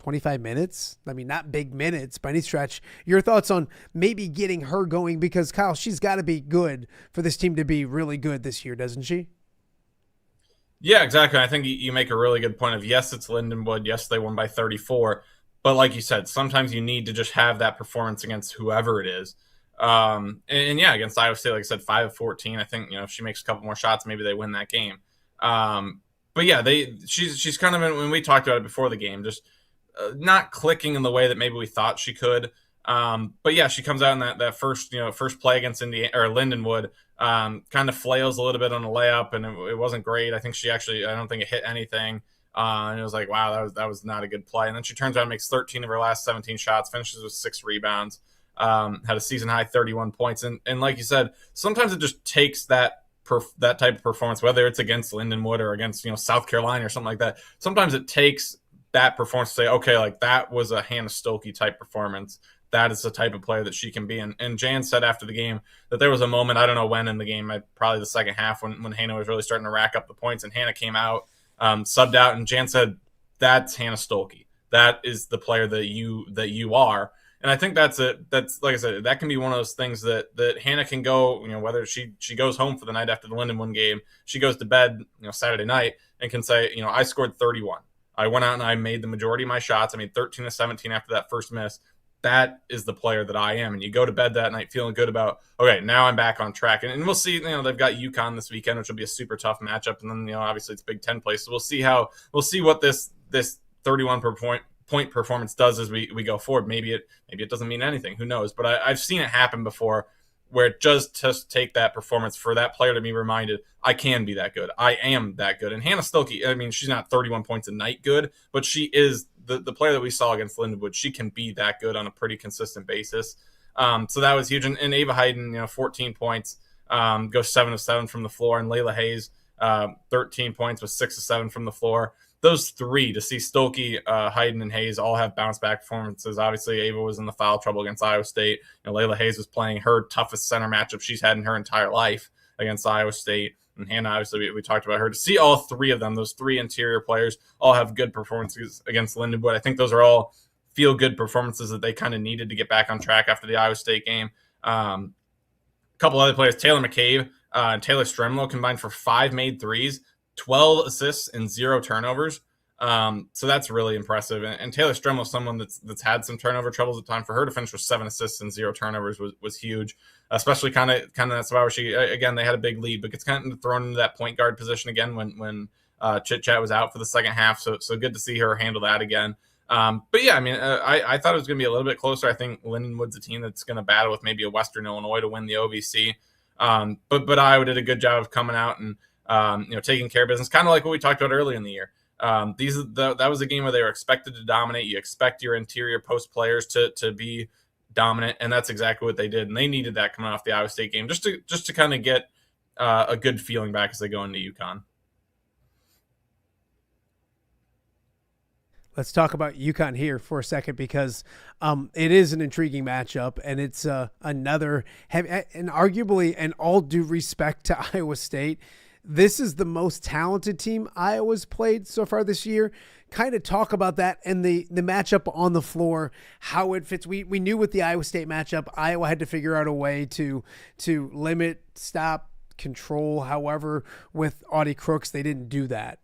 25 minutes. I mean, not big minutes by any stretch. Your thoughts on maybe getting her going? Because, Kyle, she's got to be good for this team to be really good this year, doesn't she? Yeah, exactly. I think you make a really good point of, yes, it's Lindenwood. Yes, they won by 34. But like you said, sometimes you need to just have that performance against whoever it is. And yeah, against Iowa State, like I said, 5 of 14. I think, if she makes a couple more shots, maybe they win that game. But yeah, she's kind of, when we talked about it before the game, just not clicking in the way that maybe we thought she could. But yeah, she comes out in that first play against Lindenwood, kind of flails a little bit on a layup, and it wasn't great. I think I don't think it hit anything. And it was like, wow, that was not a good play. And then she turns around and makes 13 of her last 17 shots, finishes with 6 rebounds, had a season high 31 points. And like you said, sometimes it just takes that type of performance, whether it's against Lindenwood or against South Carolina or something like that. Sometimes it takes that performance to say, okay, like that was a Hannah Stokey type performance. That is the type of player that she can be. And Jan said after the game that there was a moment, I don't know when in the game, probably the second half, when Hannah was really starting to rack up the points, and Hannah came out, subbed out, and Jan said, that's Hannah Stokey. That is the player that you are. And I think that's like I said, that can be one of those things that Hannah can go, whether she goes home for the night after the Lindenwood game, she goes to bed, Saturday night, and can say, I scored 31. I went out and I made the majority of my shots. I made 13 of 17 after that first miss. That is the player that I am. And you go to bed that night feeling good about, okay, now I'm back on track. And we'll see, they've got UConn this weekend, which will be a super tough matchup. And then, obviously it's Big Ten play. So we'll see what this 31 point performance does as we go forward. Maybe it doesn't mean anything. Who knows? But I've seen it happen before, where it just take that performance for that player to be reminded, I can be that good. I am that good. And Hannah Stokey, I mean, she's not 31 points a night good, but she is the player that we saw against Lindenwood. She can be that good on a pretty consistent basis. So that was huge. And Ava Hayden, 14 points, goes 7 of 7 from the floor. And Layla Hayes, 13 points with 6 of 7 from the floor. Those three, to see Stokey, Hayden, and Hayes all have bounce-back performances. Obviously, Ava was in the foul trouble against Iowa State. Layla Hayes was playing her toughest center matchup she's had in her entire life against Iowa State. And Hannah, obviously, we talked about her. To see all three of them, those three interior players, all have good performances against Lindenwood, I think those are all feel-good performances that they kind of needed to get back on track after the Iowa State game. A couple other players, Taylor McCabe and Taylor Stremlow combined for 5 made threes, 12 assists, and 0 turnovers. So that's really impressive. And Taylor Stremlow, someone that's had some turnover troubles at times. For her to finish with 7 assists and 0 turnovers was huge, especially kind of that's why they had a big lead, but gets kind of thrown into that point guard position again when Chit Chat was out for the second half. So good to see her handle that again. But yeah, I mean, I thought it was going to be a little bit closer. I think Lindenwood's a team that's going to battle with maybe a Western Illinois to win the OVC. But Iowa did a good job of coming out and taking care of business, kind of like what we talked about earlier in the year. That was a game where they were expected to dominate. You expect your interior post players to be dominant, and that's exactly what they did. And they needed that coming off the Iowa State game, just to kind of get a good feeling back as they go into UConn. Let's talk about UConn here for a second, because it is an intriguing matchup, and it's another and arguably, and all due respect to Iowa State, this is the most talented team Iowa's played so far this year. Kind of talk about that and the matchup on the floor, how it fits. We knew with the Iowa State matchup, Iowa had to figure out a way to limit, stop, control. However, with Audie Crooks, they didn't do that.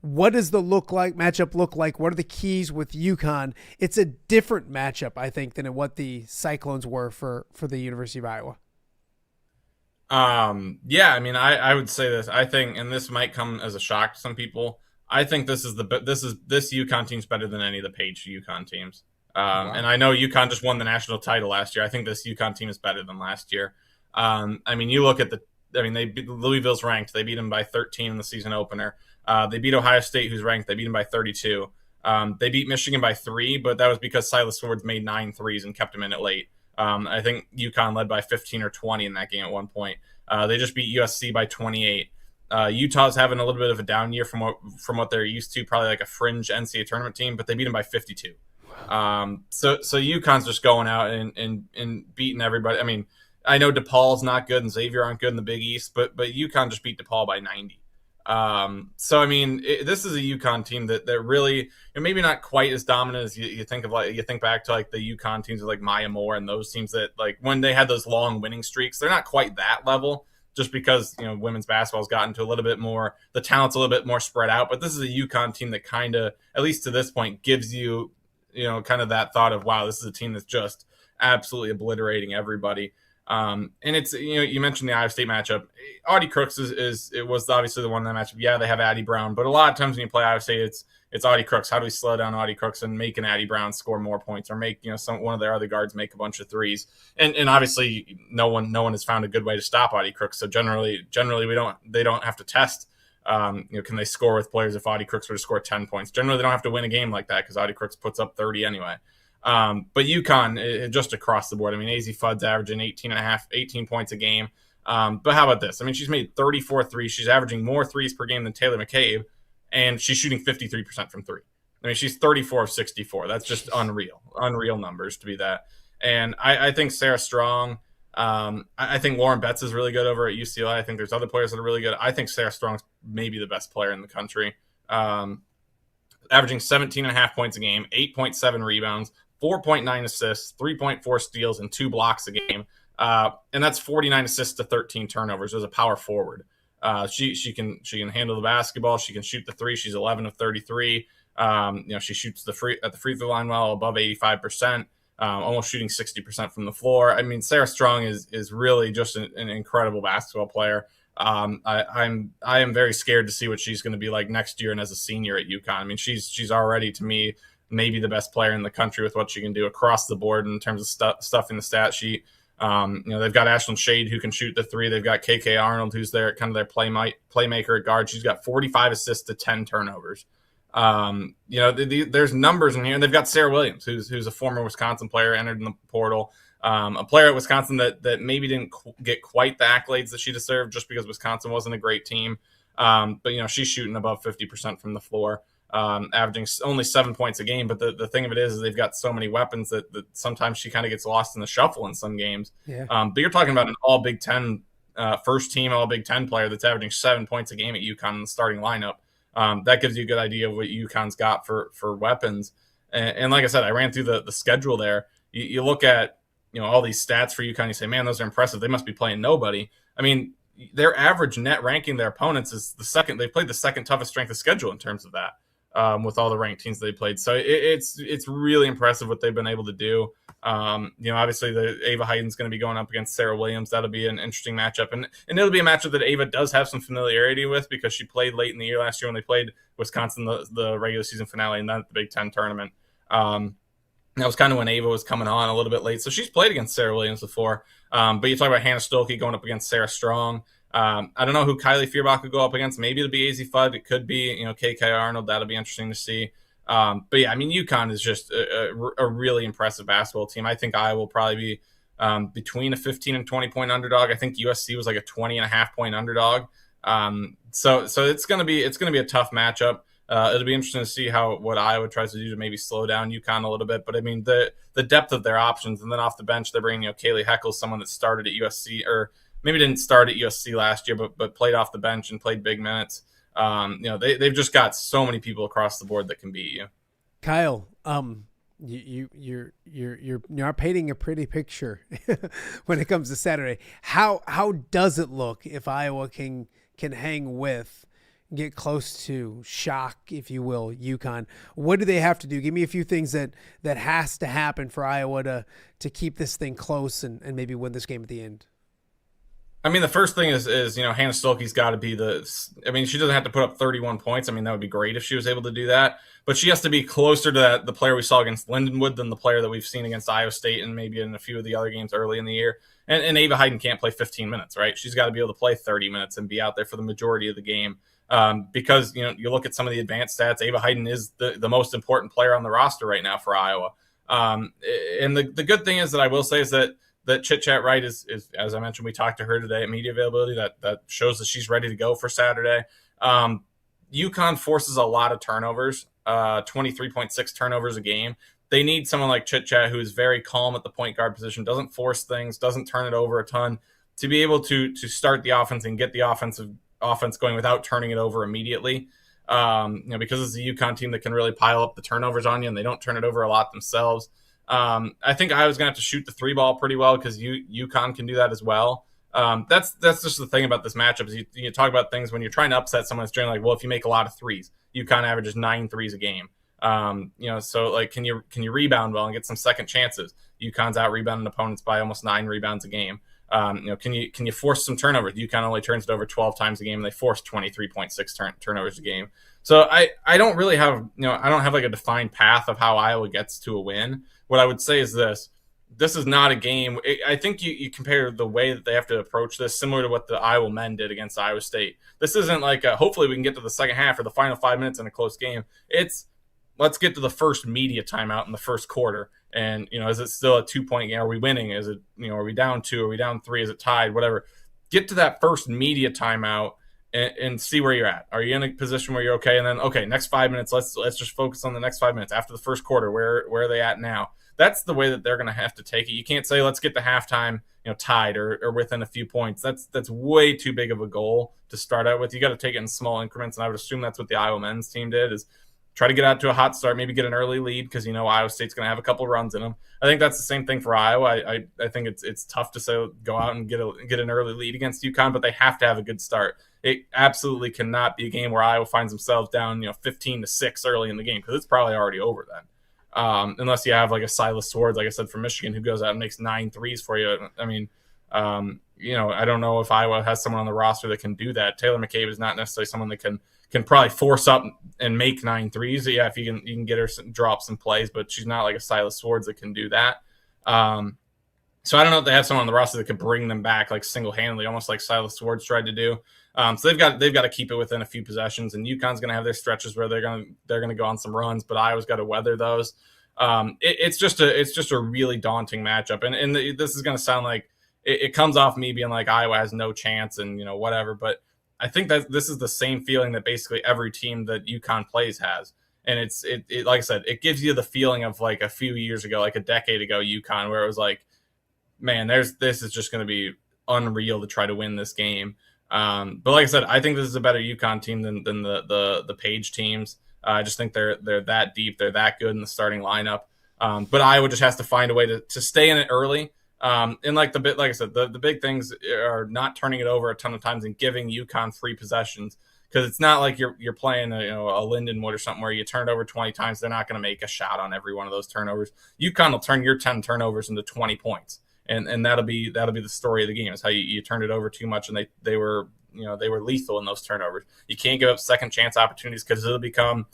What does the matchup look like? What are the keys with UConn? It's a different matchup, I think, than what the Cyclones were for the University of Iowa. Yeah, I mean, I would say this. I think, and this might come as a shock to some people, I think this UConn team's better than any of the Page UConn teams. Wow. And I know UConn just won the national title last year. I think this UConn team is better than last year. I mean, you look at Louisville's ranked. They beat them by 13 in the season opener. They beat Ohio State, who's ranked. They beat them by 32. They beat Michigan by 3, but that was because Silas Swords made 9 threes and kept them in it late. I think UConn led by 15 or 20 in that game at one point. They just beat USC by 28. Utah's having a little bit of a down year from what they're used to, probably like a fringe NCAA tournament team, but they beat them by 52. So UConn's just going out and beating everybody. I mean, I know DePaul's not good and Xavier aren't good in the Big East, but UConn just beat DePaul by 90. So I mean, this is a UConn team that really, maybe not quite as dominant as you think of. Like, you think back to like the UConn teams of like Maya Moore and those teams that, like, when they had those long winning streaks, they're not quite that level, just because, women's basketball's gotten to a little bit more, the talent's a little bit more spread out. But this is a UConn team that kind of, at least to this point, gives you, kind of that thought of, wow, this is a team that's just absolutely obliterating everybody. And it's, you mentioned the Iowa State matchup. Audie Crooks it was obviously the one in that matchup. Yeah, they have Addie Brown, but a lot of times when you play Iowa State, it's Audie Crooks. How do we slow down Audie Crooks and make an Addie Brown score more points, or make one of their other guards make a bunch of threes? And obviously no one has found a good way to stop Audie Crooks. So generally they don't have to test. Can they score with players if Audie Crooks were to score 10 points? Generally, they don't have to win a game like that because Audie Crooks puts up 30 anyway. But UConn, just across the board. I mean, AZ Fudd's averaging 18 points a game. But how about this? I mean, she's made 34 threes. She's averaging more threes per game than Taylor McCabe, and she's shooting 53% from three. I mean, she's 34 of 64. That's just unreal numbers to be that. And I think Sarah Strong, I think Lauren Betts is really good over at UCLA. I think there's other players that are really good. I think Sarah Strong's maybe the best player in the country. Averaging 17.5 points a game, 8.7 rebounds, 4.9 assists, 3.4 steals, and 2 blocks a game. And that's 49 assists to 13 turnovers as a power forward. She can handle the basketball. She can shoot the three. She's 11 of 33. She shoots at the free throw line well, above 85%, almost shooting 60% from the floor. I mean, Sarah Strong is really just an incredible basketball player. I am very scared to see what she's going to be like next year and as a senior at UConn. I mean, she's already, to me, maybe the best player in the country with what she can do across the board in terms of stuff in the stat sheet. They've got Ashlyn Shade who can shoot the three. They've got KK Arnold who's their playmaker at guard. She's got 45 assists to 10 turnovers. There's numbers in here, and they've got Sarah Williams who's a former Wisconsin player, entered in the portal. A player at Wisconsin that maybe didn't get quite the accolades that she deserved just because Wisconsin wasn't a great team. But she's shooting above 50% from the floor. Averaging only 7 points a game. But the thing of it is they've got so many weapons that sometimes she kind of gets lost in the shuffle in some games. Yeah. But you're talking about an all Big Ten, first team all Big Ten player that's averaging 7 points a game at UConn in the starting lineup. That gives you a good idea of what UConn's got for weapons. And like I said, I ran through the schedule there. You look at all these stats for UConn, you say, man, those are impressive. They must be playing nobody. I mean, their average net ranking their opponents is the second. They played the second toughest strength of schedule in terms of that. With all the ranked teams they played. So it's really impressive what they've been able to do. Obviously the Ava Heiden's going to be going up against Sarah Williams. That'll be an interesting matchup. And it'll be a matchup that Ava does have some familiarity with because she played late in the year last year when they played Wisconsin, the regular season finale, and then the Big Ten tournament. That was kind of when Ava was coming on a little bit late. So she's played against Sarah Williams before. But you talk about Hannah Stolke going up against Sarah Strong. I don't know who Kylie Fierbach would go up against. Maybe it'll be AZ Fudd. It could be, KK Arnold. That'll be interesting to see. But yeah, I mean, UConn is just a really impressive basketball team. I think Iowa will probably be between a 15 and 20 point underdog. I think USC was like a 20.5 point underdog. So it's gonna be a tough matchup. It'll be interesting to see what Iowa tries to do to maybe slow down UConn a little bit. But I mean, the depth of their options, and then off the bench they're bringing Kaylee Heckle, someone that started at USC, or maybe didn't start at USC last year, but played off the bench and played big minutes. They've just got so many people across the board that can beat you. Kyle, you're painting a pretty picture when it comes to Saturday. How does it look if Iowa can hang with, get close to, shock, if you will, UConn? What do they have to do? Give me a few things that has to happen for Iowa to keep this thing close and maybe win this game at the end. I mean, the first thing is Hannah Stolke's got to be she doesn't have to put up 31 points. I mean, that would be great if she was able to do that. But she has to be closer to the player we saw against Lindenwood than the player that we've seen against Iowa State and maybe in a few of the other games early in the year. And Ava Heiden can't play 15 minutes, right? She's got to be able to play 30 minutes and be out there for the majority of the game. Because, you look at some of the advanced stats, Ava Heiden is the most important player on the roster right now for Iowa. And the good thing is that I will say is that Chit Chat Wright is, as I mentioned, we talked to her today at media availability. That shows that she's ready to go for Saturday. UConn forces a lot of turnovers, 23.6 turnovers a game. They need someone like Chit Chat who is very calm at the point guard position, doesn't force things, doesn't turn it over a ton, to be able to start the offense and get the offense going without turning it over immediately. Because it's a UConn team that can really pile up the turnovers on you, and they don't turn it over a lot themselves. I think Iowa's going to have to shoot the three ball pretty well because UConn can do that as well. That's just the thing about this matchup is you talk about things when you're trying to upset someone. It's generally like, well, if you make a lot of threes, UConn averages 9 threes a game. So like, can you rebound well and get some second chances? UConn's out rebounding opponents by almost 9 rebounds a game. Can you force some turnovers? UConn only turns it over 12 times a game, and they force 23.6 turnovers a game. So I don't really have, I don't have like a defined path of how Iowa gets to a win. What I would say is this is not a game. I think you compare the way that they have to approach this similar to what the Iowa men did against Iowa State. This isn't like hopefully we can get to the second half or the final 5 minutes in a close game. It's let's get to the first media timeout in the first quarter. And, is it still a 2-point game? Are we winning? Is it, are we down 2? Are we down 3? Is it tied? Whatever. Get to that first media timeout and see where you're at. Are you in a position where you're okay? And then, okay, next 5 minutes, let's just focus on the next 5 minutes. After the first quarter, where are they at now? That's the way that they're going to have to take it. You can't say, let's get to halftime, tied or within a few points. That's way too big of a goal to start out with. You got to take it in small increments, and I would assume that's what the Iowa men's team did, is try to get out to a hot start, maybe get an early lead because Iowa State's going to have a couple runs in them. I think that's the same thing for Iowa. I think it's tough to say go out and get an early lead against UConn, but they have to have a good start. It absolutely cannot be a game where Iowa finds themselves down 15-6 early in the game, because it's probably already over then. Unless you have like a Silas Swords, like I said, from Michigan, who goes out and makes 9 threes for you. I mean, I don't know if Iowa has someone on the roster that can do that. Taylor McCabe is not necessarily someone that can probably force up and make 9 threes. Yeah, if you can get her drop some plays, but she's not like a Silas Swords that can do that. So I don't know if they have someone on the roster that could bring them back like single-handedly, almost like Silas Swords tried to do. So they've got to keep it within a few possessions, and UConn's going to have their stretches where they're going to go on some runs, but Iowa's got to weather those. It's just a really daunting matchup, and this is going to sound like it comes off me being like Iowa has no chance and whatever, but I think that this is the same feeling that basically every team that UConn plays has. And it's like I said, it gives you the feeling of like a few years ago, like a decade ago, UConn, where it was like, man, this is just going to be unreal to try to win this game. But like I said, I think this is a better UConn team than the Page teams. I just think they're that deep, they're that good in the starting lineup. But Iowa just has to find a way to stay in it early. And like I said, the big things are not turning it over a ton of times and giving UConn free possessions, because it's not like you're playing a Lindenwood or something where you turn it over 20 times. They're not going to make a shot on every one of those turnovers. UConn will turn your 10 turnovers into 20 points, and that'll be the story of the game, is how you turned it over too much and they were lethal in those turnovers. You can't give up second chance opportunities, because it'll become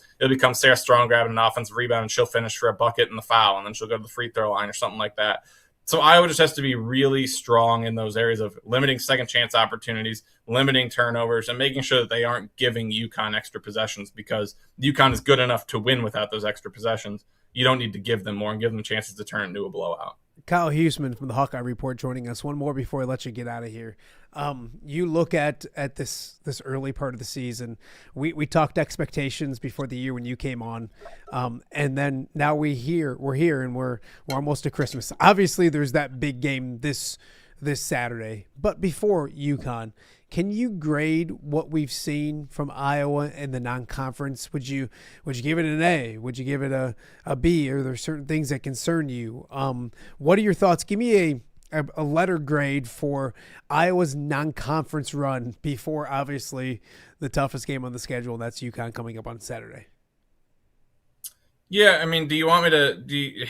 Sarah Strong grabbing an offensive rebound and she'll finish for a bucket and the foul, and then she'll go to the free throw line or something like that. So Iowa just has to be really strong in those areas of limiting second chance opportunities, limiting turnovers, and making sure that they aren't giving UConn extra possessions, because UConn is good enough to win without those extra possessions. You don't need to give them more and give them chances to turn it into a blowout. Kyle Huesmann from the Hawkeye Report joining us. One more before I let you get out of here. You look at this early part of the season. We talked expectations before the year when you came on, and then now we're here and we're almost to Christmas. Obviously, there's that big game this Saturday, but before UConn, can you grade what we've seen from Iowa in the non-conference? Would you give it an A? Would you give it a B? Are there certain things that concern you? What are your thoughts? Give me a letter grade for Iowa's non-conference run before, obviously, the toughest game on the schedule, and that's UConn coming up on Saturday. Yeah, I mean, do you want me to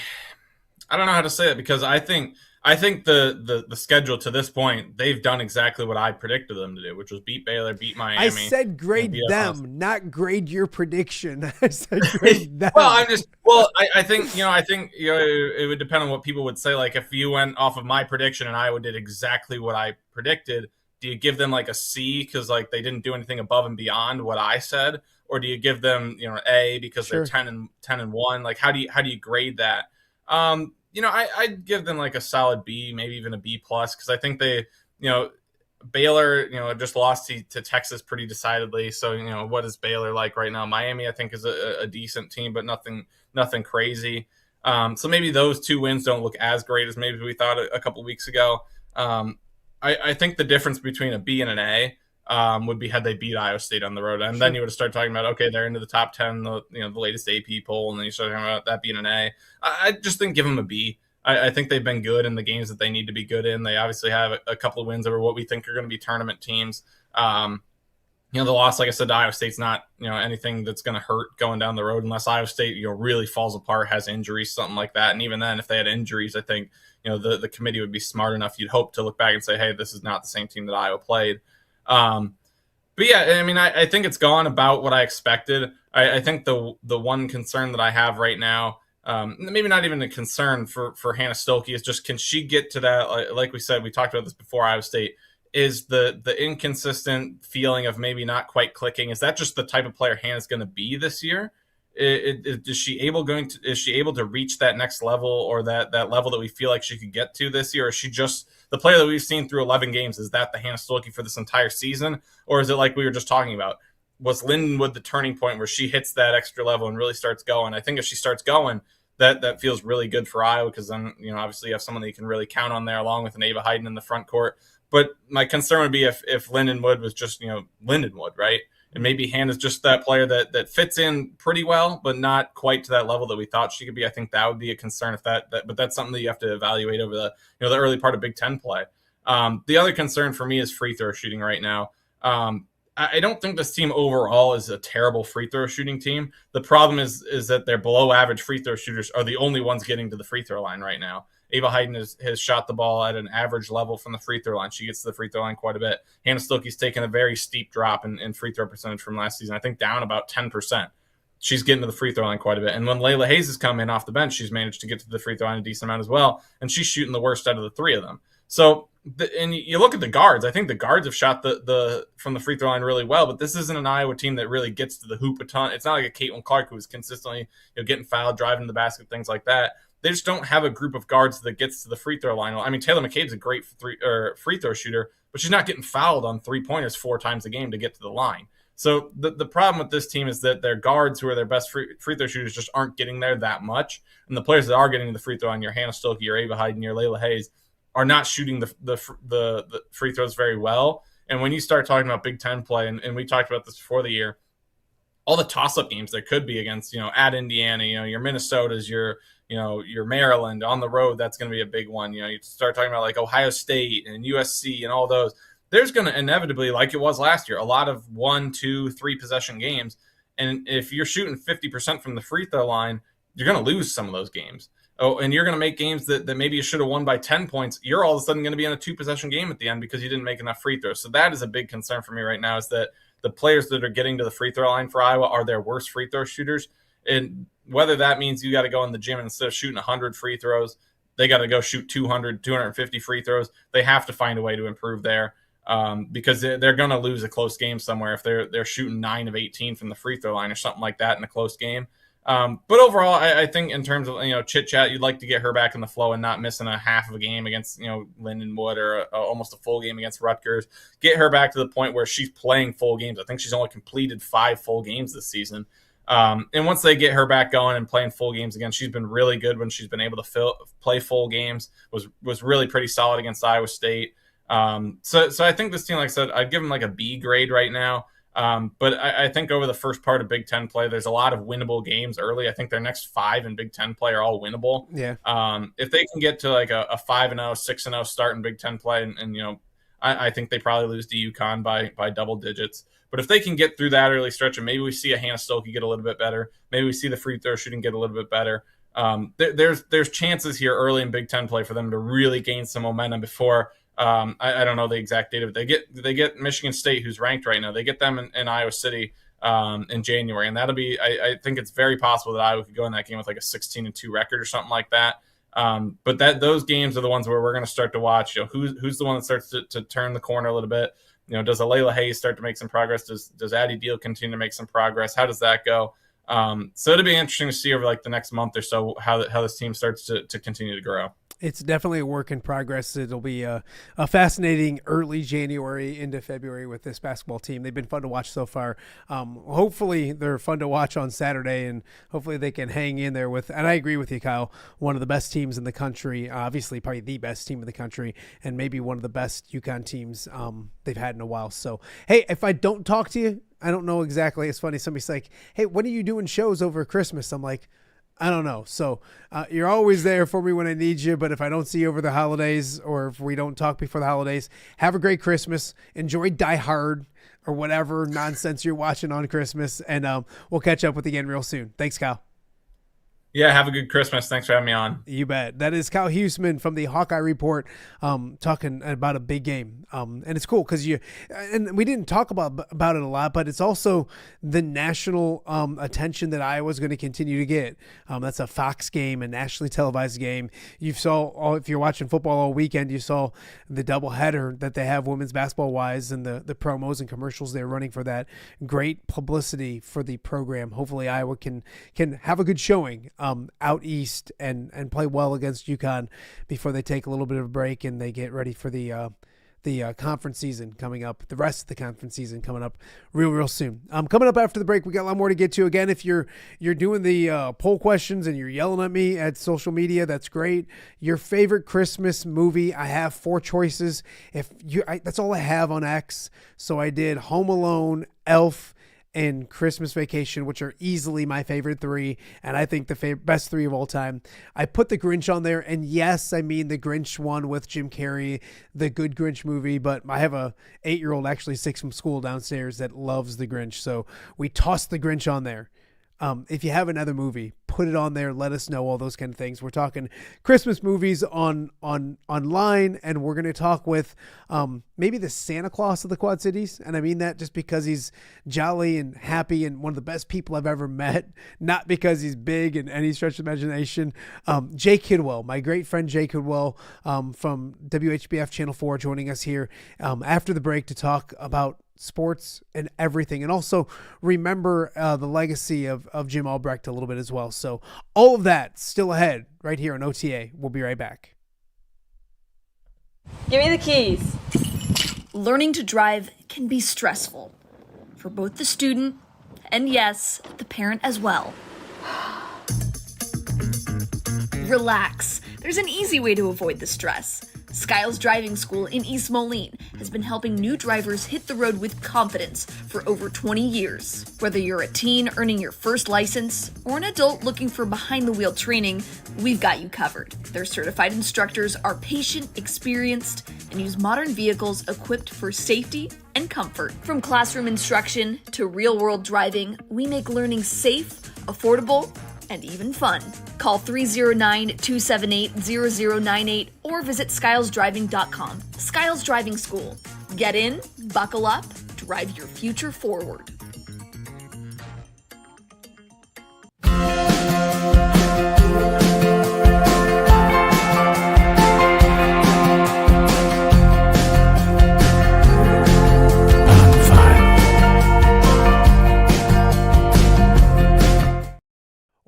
I don't know how to say it, because I think the schedule to this point, they've done exactly what I predicted them to do, which was beat Baylor, beat Miami. I said grade them, not grade your prediction. I said grade them. I think it would depend on what people would say. Like, if you went off of my prediction and Iowa did exactly what I predicted, do you give them like a C because like they didn't do anything above and beyond what I said, or do you give them A because Sure. they're 10-1? Like, how do you grade that? I'd give them like a solid B, maybe even a B plus, because I think they, Baylor, just lost to Texas pretty decidedly. So, what is Baylor like right now? Miami, I think, is a decent team, but nothing crazy. So maybe those 2 wins don't look as great as maybe we thought a couple weeks ago. I think the difference between a B and an A would be had they beat Iowa State on the road. And then you would start talking about, okay, they're into the top 10, the latest AP poll, and then you start talking about that being an A. I just think give them a B. I think they've been good in the games that they need to be good in. They obviously have a couple of wins over what we think are going to be tournament teams. The loss, like I said, to Iowa State's not, anything that's going to hurt going down the road unless Iowa State, really falls apart, has injuries, something like that. And even then, if they had injuries, I think, the committee would be smart enough, you'd hope, to look back and say, hey, this is not the same team that Iowa played. But yeah, I think it's gone about what I expected. I think the one concern that I have right now, maybe not even a concern for Hannah Stokey, is just, can she get to that? Like we said, we talked about this before, Iowa State, is the inconsistent feeling of maybe not quite clicking. Is that just the type of player Hannah's going to be this year? Is she able to reach that next level, or that level that we feel like she could get to this year? Or is she just the player that we've seen through 11 games? Is that the Hannah Stokey for this entire season? Or is it like we were just talking about? Was Lindenwood the turning point where she hits that extra level and really starts going? I think if she starts going, that feels really good for Iowa, because then, obviously you have someone that you can really count on there, along with an Ava Hayden in the front court. But my concern would be if Lindenwood was just, Lindenwood, right? And maybe Hannah's just that player that fits in pretty well, but not quite to that level that we thought she could be. I think that would be a concern but that's something that you have to evaluate over the early part of Big Ten play. The other concern for me is free throw shooting right now. I don't think this team overall is a terrible free throw shooting team. The problem is that their below average free throw shooters are the only ones getting to the free throw line right now. Ava Hayden has shot the ball at an average level from the free throw line. She gets to the free throw line quite a bit. Hannah Stokey's taken a very steep drop in free throw percentage from last season. I think down about 10%. She's getting to the free throw line quite a bit. And when Layla Hayes has come in off the bench, she's managed to get to the free throw line a decent amount as well. And she's shooting the worst out of the three of them. So, and you look at the guards. I think the guards have shot the from the free throw line really well, but this isn't an Iowa team that really gets to the hoop a ton. It's not like a Caitlin Clark who is consistently getting fouled, driving to the basket, things like that. They just don't have a group of guards that gets to the free throw line. I mean, Taylor McCabe's a great free throw shooter, but she's not getting fouled on 3-pointers 4 times a game to get to the line. So the problem with this team is that their guards, who are their best free throw shooters, just aren't getting there that much. And the players that are getting to the free throw line, your Hannah Stokey, your Ava Hayden, your Layla Hayes, are not shooting the free throws very well. And when you start talking about Big Ten play, and we talked about this before the year, all the toss-up games there could be against, at Indiana, your Minnesotas, your Maryland on the road, that's going to be a big one. You start talking about like Ohio State and USC and all those. There's going to inevitably, like it was last year, a lot of 1, 2, 3 possession games. And if you're shooting 50% from the free throw line, you're going to lose some of those games. Oh, and you're going to make games that maybe you should have won by 10 points. You're all of a sudden going to be in a 2-possession game at the end because you didn't make enough free throws. So that is a big concern for me right now, is that the players that are getting to the free throw line for Iowa are their worst free throw shooters. And whether that means you got to go in the gym and instead of shooting 100 free throws, they got to go shoot 200, 250 free throws. They have to find a way to improve there, because they're going to lose a close game somewhere if they're shooting 9 of 18 from the free throw line or something like that in a close game. But overall, I think in terms of, Chit Chat, you'd like to get her back in the flow and not missing a half of a game against, Lindenwood, or almost a full game against Rutgers. Get her back to the point where she's playing full games. I think she's only completed 5 full games this season. And once they get her back going and playing full games again, she's been really good when she's been able to play full games, was really pretty solid against Iowa State. So I think this team, like I said, I'd give them like a B grade right now. But I think over the first part of Big Ten play, there's a lot of winnable games early. I think their next 5 in Big Ten play are all winnable. Yeah. If they can get to like a 5-0, 6-0 start in Big Ten play, and I think they probably lose to UConn by double digits. But if they can get through that early stretch, and maybe we see a Hannah Stokey get a little bit better, maybe we see the free throw shooting get a little bit better. There's chances here early in Big Ten play for them to really gain some momentum before. I don't know the exact date, but they get Michigan State, who's ranked right now. They get them in Iowa City in January, and that'll be. I think it's very possible that Iowa could go in that game with like a 16-2 record or something like that. But those games are the ones where we're going to start to watch. Who's the one that starts to turn the corner a little bit? Does a Layla Hayes start to make some progress? Does Addie Deal continue to make some progress? How does that go? So it'll be interesting to see over like the next month or so how this team starts to continue to grow. It's definitely a work in progress. It'll be a fascinating early January into February with this basketball team. They've been fun to watch so far. Hopefully they're fun to watch on Saturday, and hopefully they can hang in there with, and I agree with you, Kyle, one of the best teams in the country, obviously probably the best team in the country, and maybe one of the best UConn teams they've had in a while. So, hey, if I don't talk to you, I don't know exactly. It's funny. Somebody's like, hey, when are you doing shows over Christmas? I'm like, I don't know. So you're always there for me when I need you. But if I don't see you over the holidays, or if we don't talk before the holidays, have a great Christmas. Enjoy Die Hard or whatever nonsense you're watching on Christmas. And we'll catch up with you again real soon. Thanks, Kyle. Yeah, have a good Christmas. Thanks for having me on. You bet. That is Kyle Huesmann from the Hawkeye Report, talking about a big game. And it's cool because and we didn't talk about it a lot, but it's also the national attention that Iowa's going to continue to get. That's a Fox game, a nationally televised game. If you're watching football all weekend, you saw the doubleheader that they have women's basketball wise, and the promos and commercials they're running for that. Great publicity for the program. Hopefully Iowa can have a good showing out east and play well against UConn before they take a little bit of a break and they get ready for the conference season coming up, the rest of the conference season coming up real soon. Coming up after the break, we got a lot more to get to. Again, if you're doing the poll questions and you're yelling at me at social media, that's great. Your favorite Christmas movie, I have 4 choices. That's all I have on X. So I did Home Alone, Elf, and Christmas Vacation, which are easily my favorite 3, and I think the best 3 of all time. I put the Grinch on there, and yes, I mean the Grinch one with Jim Carrey, the good Grinch movie, but I have a 8-year-old, actually 6 from school downstairs, that loves the Grinch, so we tossed the Grinch on there. If you have another movie, put it on there. Let us know, all those kind of things. We're talking Christmas movies online, and we're going to talk with maybe the Santa Claus of the Quad Cities. And I mean that just because he's jolly and happy and one of the best people I've ever met, not because he's big in any stretch of imagination. Jay Kidwell, my great friend Jay Kidwell from WHBF Channel 4, joining us here after the break to talk about sports and everything, and also remember the legacy of Jim Albrecht a little bit as well. So all of that still ahead right here on OTA. We'll be right back. Give me the keys. Learning to drive can be stressful for both the student and, yes, the parent as well. Relax. There's an easy way to avoid the stress. Skiles Driving School in East Moline has been helping new drivers hit the road with confidence for over 20 years. Whether you're a teen earning your first license or an adult looking for behind-the-wheel training, we've got you covered. Their certified instructors are patient, experienced, and use modern vehicles equipped for safety and comfort. From classroom instruction to real-world driving, we make learning safe, affordable, and even fun. Call 309-278-0098 or visit skylesdriving.com. Skiles Driving School. Get in, buckle up, drive your future forward.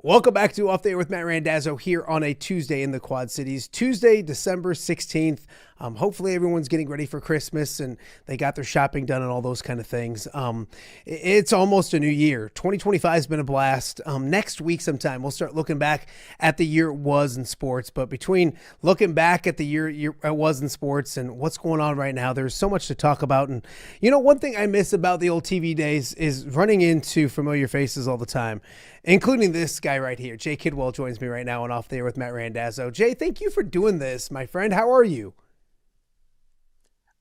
Welcome back to Off the Air with Matt Randazzo here on a Tuesday in the Quad Cities. Tuesday, December 16th. Hopefully everyone's getting ready for Christmas and they got their shopping done and all those kind of things. It's almost a new year. 2025 has been a blast. Next week sometime, we'll start looking back at the year it was in sports. But between looking back at the year it was in sports and what's going on right now, there's so much to talk about. And, one thing I miss about the old TV days is running into familiar faces all the time, including this guy right here. Jay Kidwell joins me right now on Off the Air with Matt Randazzo. Jay, thank you for doing this, my friend. How are you?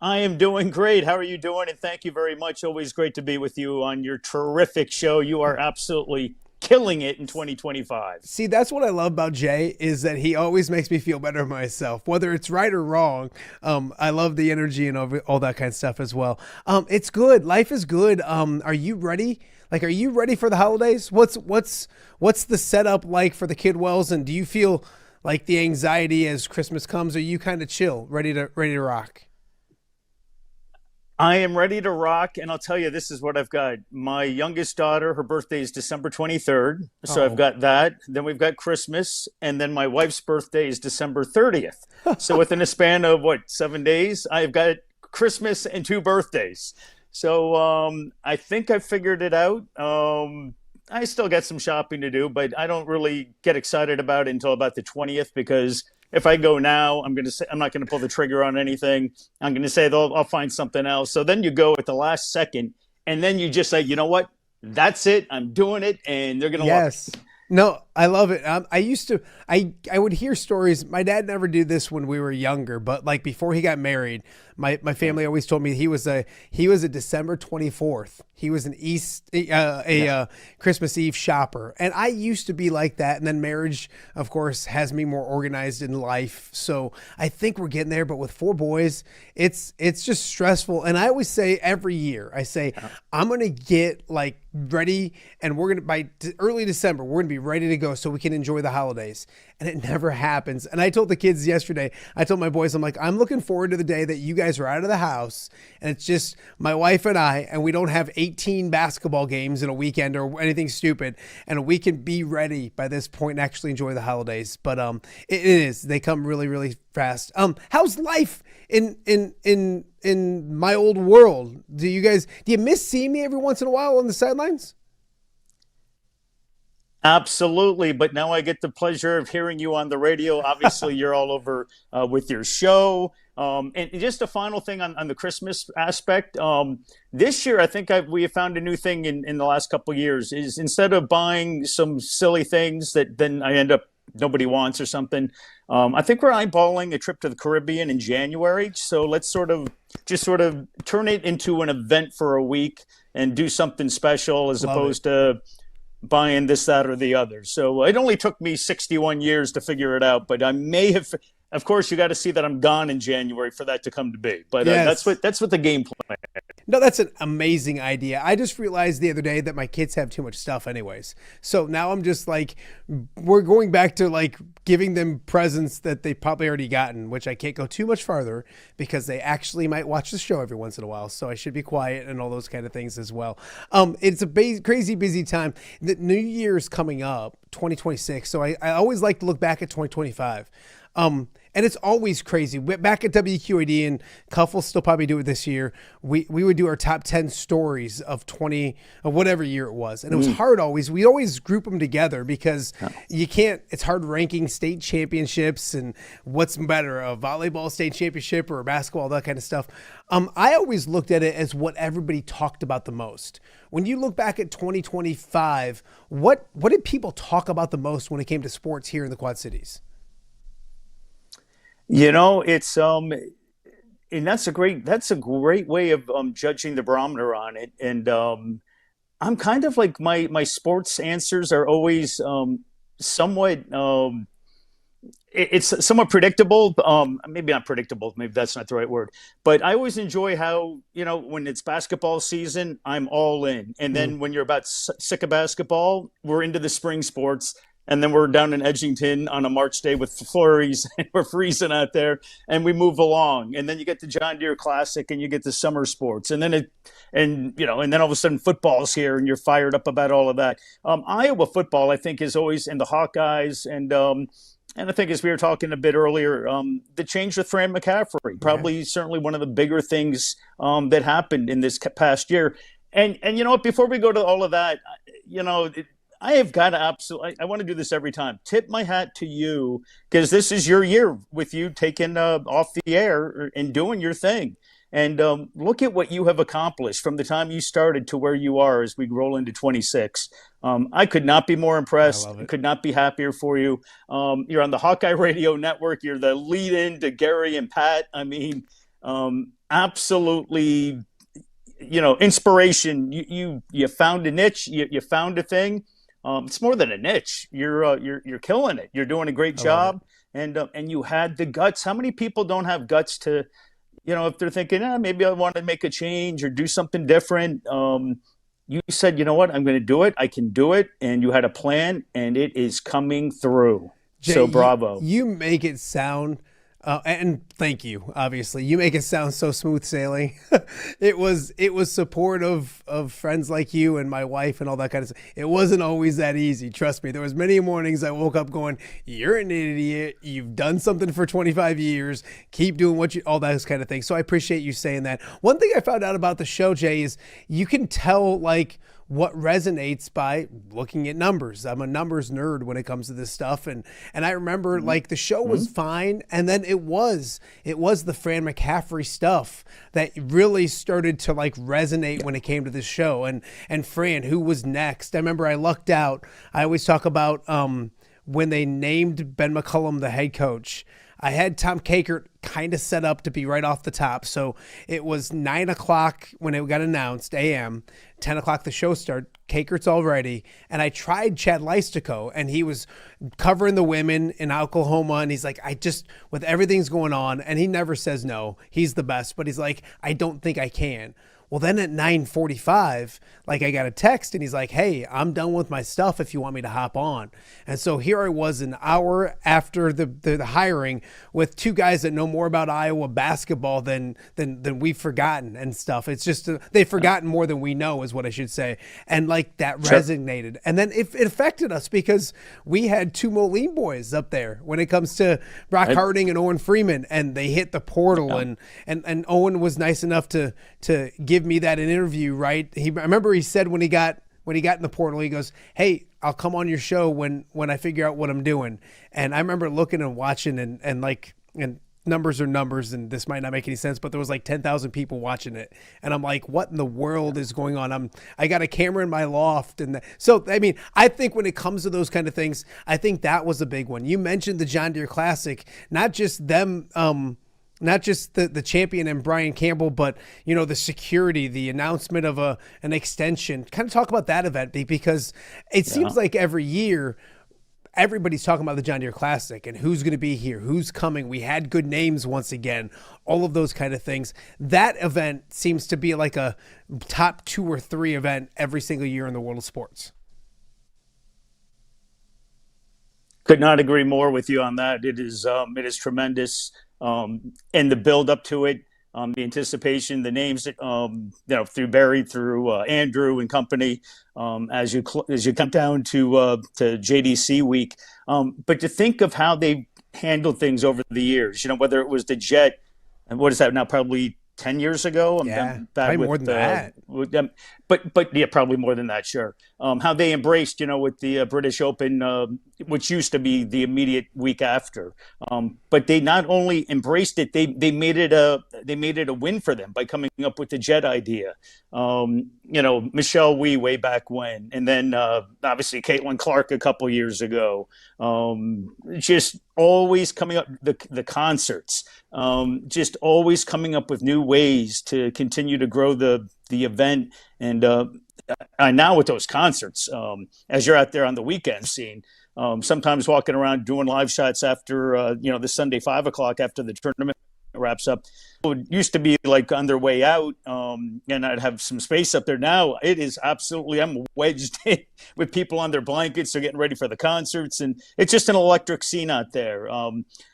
I am doing great. How are you doing? And thank you very much. Always great to be with you on your terrific show. You are absolutely killing it in 2025. See, that's what I love about Jay, is that he always makes me feel better myself, whether it's right or wrong. I love the energy and all that kind of stuff as well. It's good. Life is good. Are you ready? Are you ready for the holidays? What's the setup like for the Kidwells? And do you feel like the anxiety as Christmas comes? Are you kind of chill, ready to rock? I am ready to rock, and I'll tell you, this is what I've got. My youngest daughter, her birthday is December 23rd, so I've got that. Then we've got Christmas, and then my wife's birthday is December 30th. So within a span of, 7 days, I've got Christmas and 2 birthdays. So I think I figured it out. I still got some shopping to do, but I don't really get excited about it until about the 20th, because if I go now, I'm not going to pull the trigger on anything. I'm going to say I'll find something else. So then you go at the last second, and then you just say, you know what? That's it. I'm doing it, and they're going to love it. No, I love it. I would hear stories. My dad never did this when we were younger, but like before he got married, my family always told me he was a December 24th. He was an Christmas Eve shopper. And I used to be like that. And then marriage, of course, has me more organized in life. So I think we're getting there, but with 4 boys, it's just stressful. And I always say every year, I'm going to get like ready, and we're going to, by early December, we're going to be ready to go so we can enjoy the holidays. And it never happens. And I told the kids yesterday, I told my boys, I'm like, I'm looking forward to the day that you guys are out of the house and it's just my wife and I, and we don't have 18 basketball games in a weekend or anything stupid. And we can be ready by this point and actually enjoy the holidays. But it is, they come really, really fast. How's life in my old world? Do you miss seeing me every once in a while on the sidelines? Absolutely, but now I get the pleasure of hearing you on the radio. Obviously, you're all over with your show. And just a final thing on the Christmas aspect. This year, I think we have found a new thing in the last couple of years is instead of buying some silly things that then I end up nobody wants or something, I think we're eyeballing a trip to the Caribbean in January. So let's sort of turn it into an event for a week and do something special as opposed to buying this, that, or the other. So it only took me 61 years to figure it out, but I may have, of course, you got to see that I'm gone in January for that to come to be. But yes. That's what the game plan is. No, that's an amazing idea. I just realized the other day that my kids have too much stuff anyways. So now I'm just like, we're going back to like giving them presents that they probably already gotten, which I can't go too much farther because they actually might watch the show every once in a while. So I should be quiet and all those kind of things as well. It's a crazy busy time. The New Year's coming up, 2026. So I always like to look back at 2025. And it's always crazy. Back at WQAD, and Cuff will still probably do it this year, we would do our top 10 stories of whatever year it was. And it was hard always. We always group them together because you can't, it's hard ranking state championships and what's better, a volleyball state championship or a basketball, that kind of stuff. I always looked at it as what everybody talked about the most. When you look back at 2025, what did people talk about the most when it came to sports here in the Quad Cities? You know, it's and that's a great way of judging the barometer on it. And I'm kind of like my sports answers are always somewhat it's somewhat predictable. Maybe not predictable. Maybe that's not the right word. But I always enjoy how, when it's basketball season, I'm all in. And then when you're about sick of basketball, we're into the spring sports. And then we're down in Edgington on a March day with flurries and we're freezing out there and we move along. And then you get the John Deere Classic and you get the summer sports. And then and then all of a sudden football's here and you're fired up about all of that. Iowa football, I think, is always in the Hawkeyes. And I think as we were talking a bit earlier, the change with Fran McCaffrey, probably certainly one of the bigger things that happened in this past year. And you know what, before we go to all of that, I have got to I want to do this every time. Tip my hat to you because this is your year with you taking off the air and doing your thing. And look at what you have accomplished from the time you started to where you are as we roll into 26. I could not be more impressed. Could not be happier for you. You're on the Hawkeye Radio Network. You're the lead-in to Gary and Pat. I mean, absolutely, inspiration. You found a niche. You found a thing. It's more than a niche. You're killing it. You're doing a great job, and you had the guts. How many people don't have guts to, if they're thinking, maybe I want to make a change or do something different. You said, you know what, I'm going to do it. I can do it, and you had a plan, and it is coming through. Jay, so bravo. You make it sound. And thank you. Obviously, you make it sound so smooth sailing. It was support of friends like you and my wife and all that kind of stuff. It wasn't always that easy. Trust me. There was many mornings I woke up going, "You're an idiot. You've done something for 25 years. Keep doing all those kind of things." So I appreciate you saying that. One thing I found out about the show, Jay, is you can tell like what resonates by looking at numbers. I'm a numbers nerd when it comes to this stuff. And I remember like the show was fine. And then it was the Fran McCaffrey stuff that really started to like resonate when it came to this show. And Fran, who was next? I remember I lucked out. I always talk about when they named Ben McCullum the head coach. I had Tom Kakert kind of set up to be right off the top. So it was 9 o'clock when it got announced, a.m., 10 o'clock the show started. Kakert's all ready. And I tried Chad Leistico, and he was covering the women in Oklahoma. And he's like, with everything's going on, and he never says no. He's the best. But he's like, I don't think I can. Well, then at 9:45, like I got a text and he's like, hey, I'm done with my stuff if you want me to hop on. And so here I was an hour after the hiring with two guys that know more about Iowa basketball than we've forgotten and stuff. It's just they've forgotten more than we know is what I should say. And like that resonated. And then it affected us because we had two Moline boys up there when it comes to Brock Harding and Owen Freeman, and they hit the portal and Owen was nice enough to give me that in an interview, right? I remember he said when he got in the portal, he goes, hey, I'll come on your show when I figure out what I'm doing. And I remember looking and watching and numbers are numbers, and this might not make any sense, but there was like 10,000 people watching it. And I'm like, what in the world is going on? I got a camera in my loft. So, I mean, I think when it comes to those kind of things, I think that was a big one. You mentioned the John Deere Classic, not just them, not just the champion and Brian Campbell, but, you know, the security, the announcement of an extension. Kind of talk about that event, because it seems like every year everybody's talking about the John Deere Classic and who's going to be here, who's coming. We had good names once again, all of those kind of things. That event seems to be like a top 2 or 3 event every single year in the world of sports. Could not agree more with you on that. It is tremendous. And the build up to it, the anticipation, the names, through Barry, through Andrew and company, as you come down to JDC week. But to think of how they handled things over the years, whether it was the Jet, and what is that now, probably 10 years ago? Probably more than that. But yeah, probably more than that, sure. How they embraced, with the British Open, which used to be the immediate week after. But they not only embraced it, they made it a win for them by coming up with the Jet idea. Michelle Wee way back when, and then obviously Caitlin Clark a couple years ago. Just always coming up the concerts. Just always coming up with new ways to continue to grow the event. And now with those concerts, as you're out there on the weekend scene, sometimes walking around doing live shots after, the Sunday 5 o'clock after the tournament wraps up. It used to be like on their way out, and I'd have some space up there. Now it is absolutely, I'm wedged in with people on their blankets. They're getting ready for the concerts, and it's just an electric scene out there.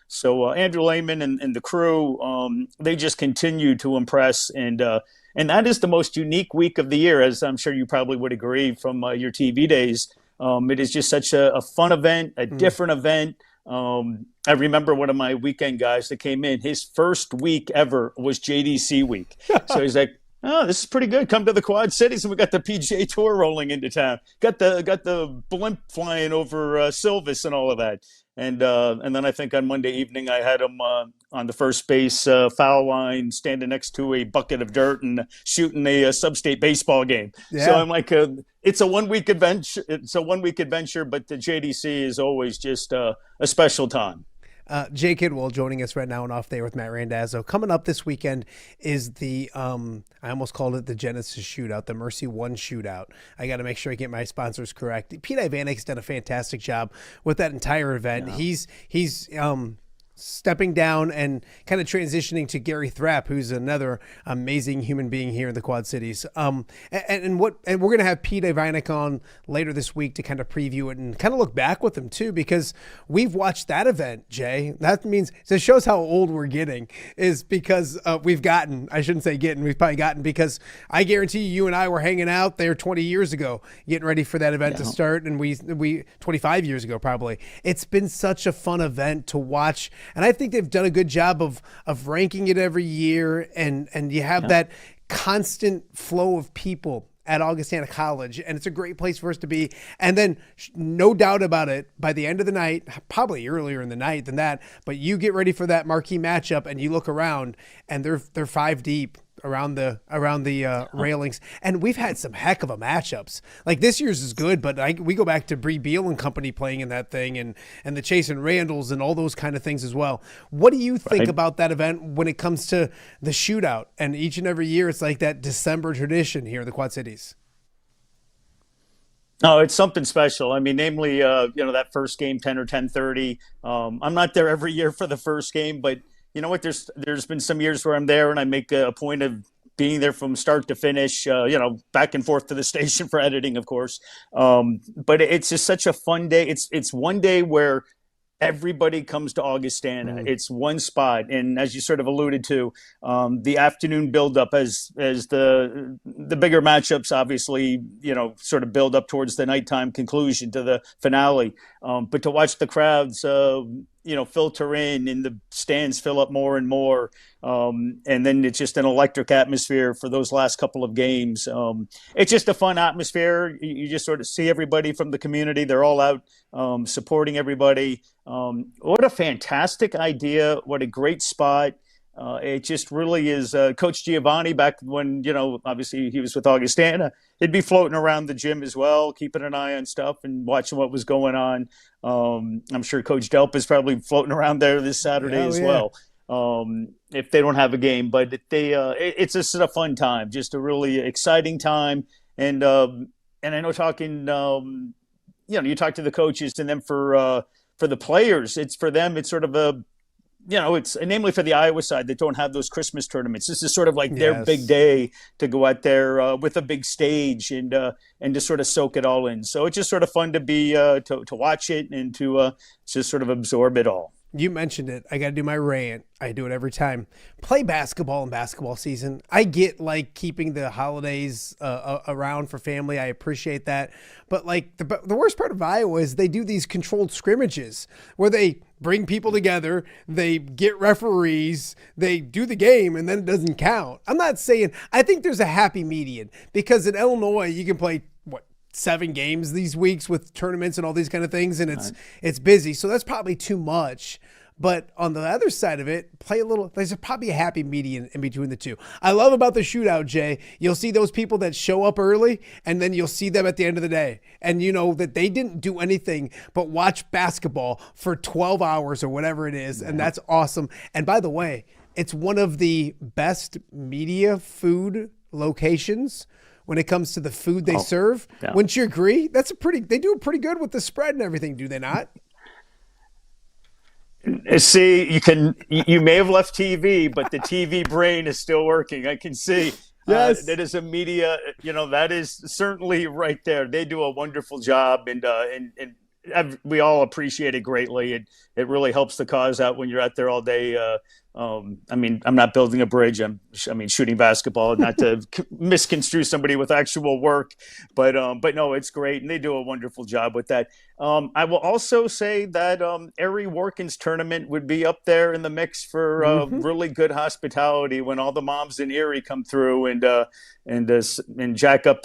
So Andrew Lehman and the crew, they just continue to impress, and that is the most unique week of the year, as I'm sure you probably would agree from your TV days. It is just such a fun event, a different event. I remember one of my weekend guys that came in, his first week ever was JDC week. So he's like, oh, this is pretty good. Come to the Quad Cities, and we got the PGA Tour rolling into town. Got the blimp flying over Silvis and all of that. And then I think on Monday evening I had him on the first base foul line, standing next to a bucket of dirt and shooting a sub-state baseball game. Yeah. So I'm like, it's a 1 week adventure. It's a 1 week adventure, but the JDC is always just a special time. Jay Kidwell joining us right now on Off Day with Matt Randazzo. Coming up this weekend is the, I almost called it the Genesis Shootout, the Mercy One Shootout. I got to make sure I get my sponsors correct. Pete Ivanik's done a fantastic job with that entire event. Yeah. He's stepping down and kind of transitioning to Gary Thrapp, who's another amazing human being here in the Quad Cities. And we're going to have Pete Ivanik on later this week to kind of preview it and kind of look back with him too, because we've watched that event, Jay. That means, it shows how old we're getting, is because we've probably gotten, because I guarantee you and I were hanging out there 20 years ago, getting ready for that event to start. And we 25 years ago, probably. It's been such a fun event to watch. And I think they've done a good job of ranking it every year, and you have that constant flow of people at Augustana College, and it's a great place for us to be. And then, no doubt about it, by the end of the night, probably earlier in the night than that, but you get ready for that marquee matchup, and you look around, and they're 5 deep around the railings, and we've had some heck of a matchups. Like this year's is good, but we go back to Bree Beal and company playing in that thing, and the Chase and Randalls and all those kind of things as well. What do you think about that event when it comes to the shootout? And each and every year, it's like that December tradition here in the Quad Cities. Oh, it's something special. I mean, namely, that first game, 10 or 10:30. I'm not there every year for the first game, but you know what? There's been some years where I'm there and I make a point of being there from start to finish, back and forth to the station for editing, of course. But it's just such a fun day. It's one day where everybody comes to Augustana. It's one spot. And as you sort of alluded to, the afternoon buildup as the bigger matchups, obviously, sort of build up towards the nighttime conclusion to the finale. But to watch the crowds, filter in and the stands fill up more and more. And then it's just an electric atmosphere for those last couple of games. It's just a fun atmosphere. You just sort of see everybody from the community. They're all out supporting everybody. What a fantastic idea. What a great spot. It just really is. Coach Giovanni, back when, obviously he was with Augustana, he'd be floating around the gym as well, keeping an eye on stuff and watching what was going on. I'm sure Coach Delp is probably floating around there this Saturday as well, if they don't have a game. But it's just a fun time, just a really exciting time. And I know talking, you talk to the coaches, and then for the players, it's for them, it's sort of a, it's namely for the Iowa side that don't have those Christmas tournaments. This is sort of like their big day to go out there with a big stage and to sort of soak it all in. So it's just sort of fun to be to watch it and to just sort of absorb it all. You mentioned it. I got to do my rant. I do it every time. Play basketball in basketball season. I get like keeping the holidays around for family. I appreciate that. But like the worst part of Iowa is they do these controlled scrimmages where they bring people together, they get referees, they do the game, and then it doesn't count. I'm not saying, I think there's a happy median because in Illinois you can play 7 games these weeks with tournaments and all these kind of things, and it's busy. So that's probably too much. But on the other side of it, play a little, there's probably a happy median in between the two. I love about the shootout, Jay, you'll see those people that show up early, and then you'll see them at the end of the day. And you know that they didn't do anything but watch basketball for 12 hours or whatever it is. And that's awesome. And by the way, it's one of the best media food locations when it comes to the food they serve. Yeah. Wouldn't you agree? They do pretty good with the spread and everything, do they not? See, you may have left TV, but the TV brain is still working. I can see. Yes. That is a media, that is certainly right there. They do a wonderful job, and we all appreciate it greatly. It really helps the cause out when you're out there all day. I'm not building a bridge. I'm shooting basketball, not to misconstrue somebody with actual work, but no, it's great. And they do a wonderful job with that. I will also say that Erie Warkins tournament would be up there in the mix for really good hospitality when all the moms in Erie come through and jack up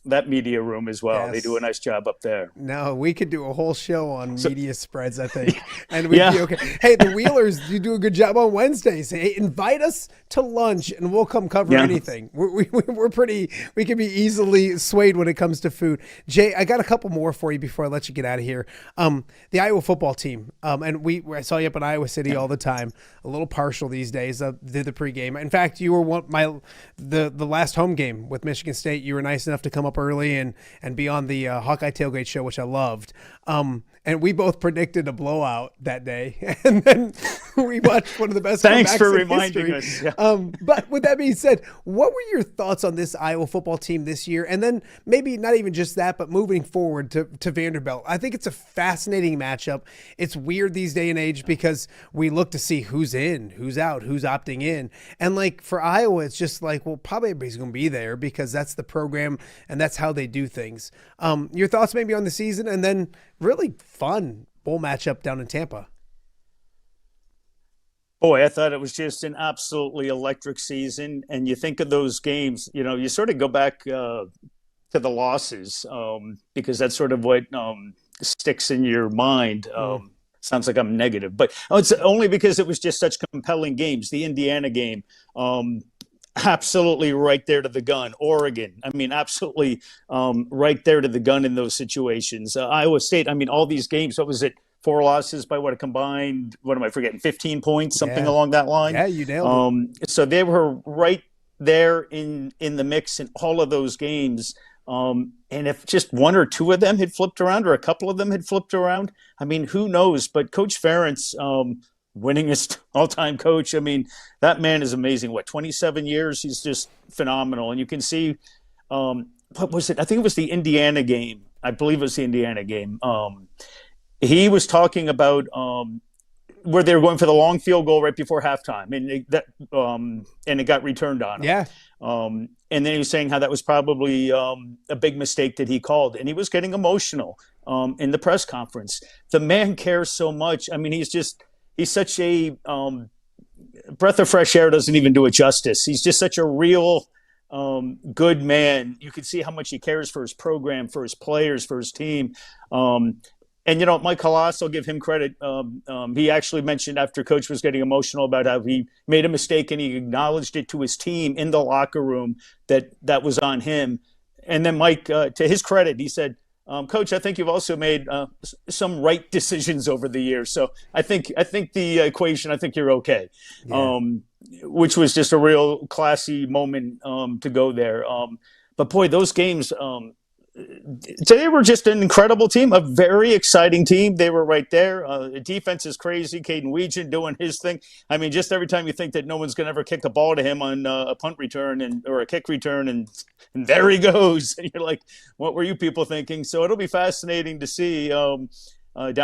that media room as well. Yes. They do a nice job up there. No, we could do a whole show on media spreads, I think. And we'd be okay. Hey, the Wheelers, you do a good job on Wednesdays. Hey, invite us to lunch and we'll come cover anything. We're pretty, we can be easily swayed when it comes to food. Jay, I got a couple more for you before I let you get out of here. The Iowa football team, and I saw you up in Iowa City all the time, a little partial these days, did the pregame. In fact, you were the last home game with Michigan State. You were nice enough to come up early and be on the Hawkeye Tailgate show, which I loved. And we both predicted a blowout that day. And then we watched one of the best Thanks comebacks for in reminding history. us. Yeah. But with that being said, what were your thoughts on this Iowa football team this year? And then maybe not even just that, but moving forward to Vanderbilt. I think it's a fascinating matchup. It's weird these day and age because we look to see who's in, who's out, who's opting in. And like for Iowa, it's just like, well, probably everybody's going to be there because that's the program and that's how they do things. Your thoughts maybe on the season and then really fun bowl matchup down in Tampa. Boy, I thought it was just an absolutely electric season. And you think of those games, you sort of go back to the losses because that's sort of what sticks in your mind. Sounds like I'm negative, but it's only because it was just such compelling games. The Indiana game, absolutely right there to the gun. Oregon, I mean, absolutely right there to the gun in those situations. Iowa State, I mean, all these games, what was it? 4 losses by what a combined, what am I forgetting? 15 points, something along that line. Yeah, you nailed it. So they were right there in the mix in all of those games. And if just 1 or 2 of them had flipped around or a couple of them had flipped around, I mean, who knows? But Coach Ferentz, winningest all-time coach, I mean, that man is amazing. What, 27 years? He's just phenomenal. And you can see, what was it? I think it was the Indiana game. I believe it was the Indiana game. He was talking about where they were going for the long field goal right before halftime, and it got returned on him. Yeah. And then he was saying how that was probably a big mistake that he called, and he was getting emotional in the press conference. The man cares so much. I mean, he's such a breath of fresh air. Doesn't even do it justice. He's just such a real good man. You can see how much he cares for his program, for his players, for his team. And, Mike Halas, I'll give him credit. He actually mentioned after Coach was getting emotional about how he made a mistake and he acknowledged it to his team in the locker room that was on him. And then Mike, to his credit, he said, Coach, I think you've also made some right decisions over the years. So I think the equation, I think you're okay, which was just a real classy moment to go there. But, boy, those games they were just an incredible team, a very exciting team. They were right there. The defense is crazy. Ked and I doing his thing. I mean, just every time you think that no one's going to ever kick a ball to him on a punt return or a kick return, and there he goes. And you're like, what were you people thinking? So it'll be fascinating to see down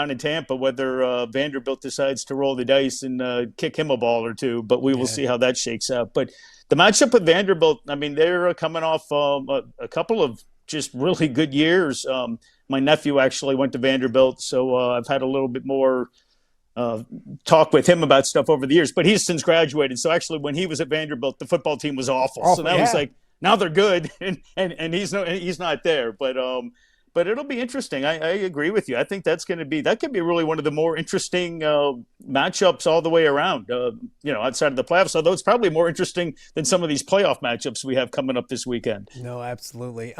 in Tampa whether Vanderbilt decides to roll the dice and kick him a ball or two. But we will see how that shakes out. But the matchup with Vanderbilt, I mean, they're coming off a couple of just really good years. My nephew actually went to Vanderbilt, so I've had a little bit more talk with him about stuff over the years. But he's since graduated, so actually when he was at Vanderbilt, the football team was awful. So that was like, now they're good, and he's not there. But it'll be interesting. I agree with you. I think that could be really one of the more interesting matchups all the way around, outside of the playoffs, although it's probably more interesting than some of these playoff matchups we have coming up this weekend. No, absolutely.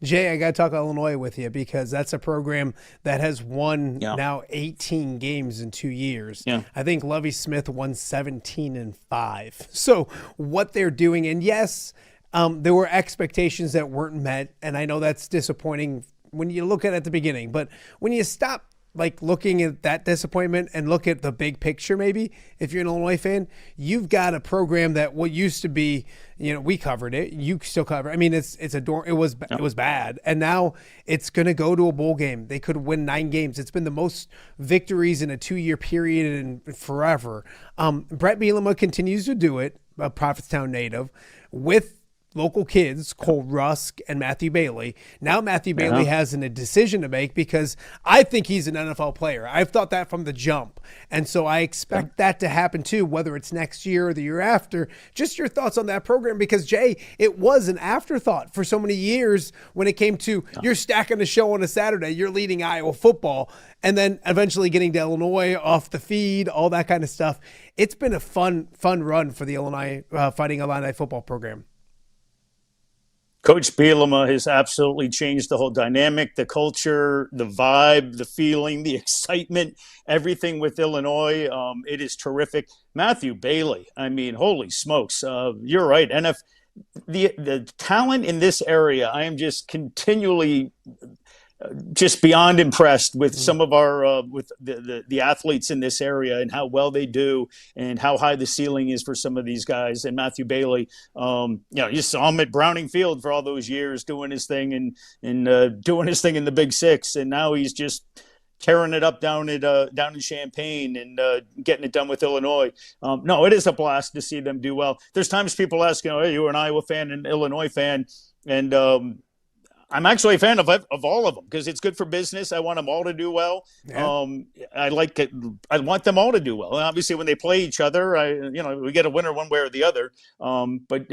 Jay, I got to talk Illinois with you because that's a program that has won now 18 games in 2 years. Yeah. I think Lovie Smith won 17-5. So what they're doing, and yes, there were expectations that weren't met, and I know that's disappointing when you look at it at the beginning, but when you stop looking at that disappointment and look at the big picture, maybe if you're an Illinois fan, you've got a program that what used to be, we covered it, you still cover it. I mean, it was bad, and now it's going to go to a bowl game. They could win 9 games. It's been the most victories in a 2-year period in forever. Brett Bielema continues to do it, a Prophetstown native, with local kids, Cole Rusk and Matthew Bailey. Now Matthew Bailey has a decision to make because I think he's an NFL player. I've thought that from the jump. And so I expect that to happen too, whether it's next year or the year after. Just your thoughts on that program, because Jay, it was an afterthought for so many years when it came to you're stacking the show on a Saturday, you're leading Iowa football, and then eventually getting to Illinois off the feed, all that kind of stuff. It's been a fun run for the Illinois Fighting Illini football program. Coach Bielema has absolutely changed the whole dynamic, the culture, the vibe, the feeling, the excitement, everything with Illinois. It is terrific. Matthew Bailey, I mean, holy smokes. You're right. The talent in this area, I am just continually just beyond impressed with some of our with the athletes in this area and how well they do and how high the ceiling is for some of these guys. And Matthew Bailey, you saw him at Browning Field for all those years doing his thing and doing his thing in the Big Six, and now he's just tearing it up down in Champaign and getting it done with Illinois. No, it is a blast to see them do well. There's times people ask, hey, you're an Iowa fan and Illinois fan, and I'm actually a fan of all of them because it's good for business. I want them all to do well. Yeah. I like it. I want them all to do well. And obviously, when they play each other, we get a winner one way or the other. But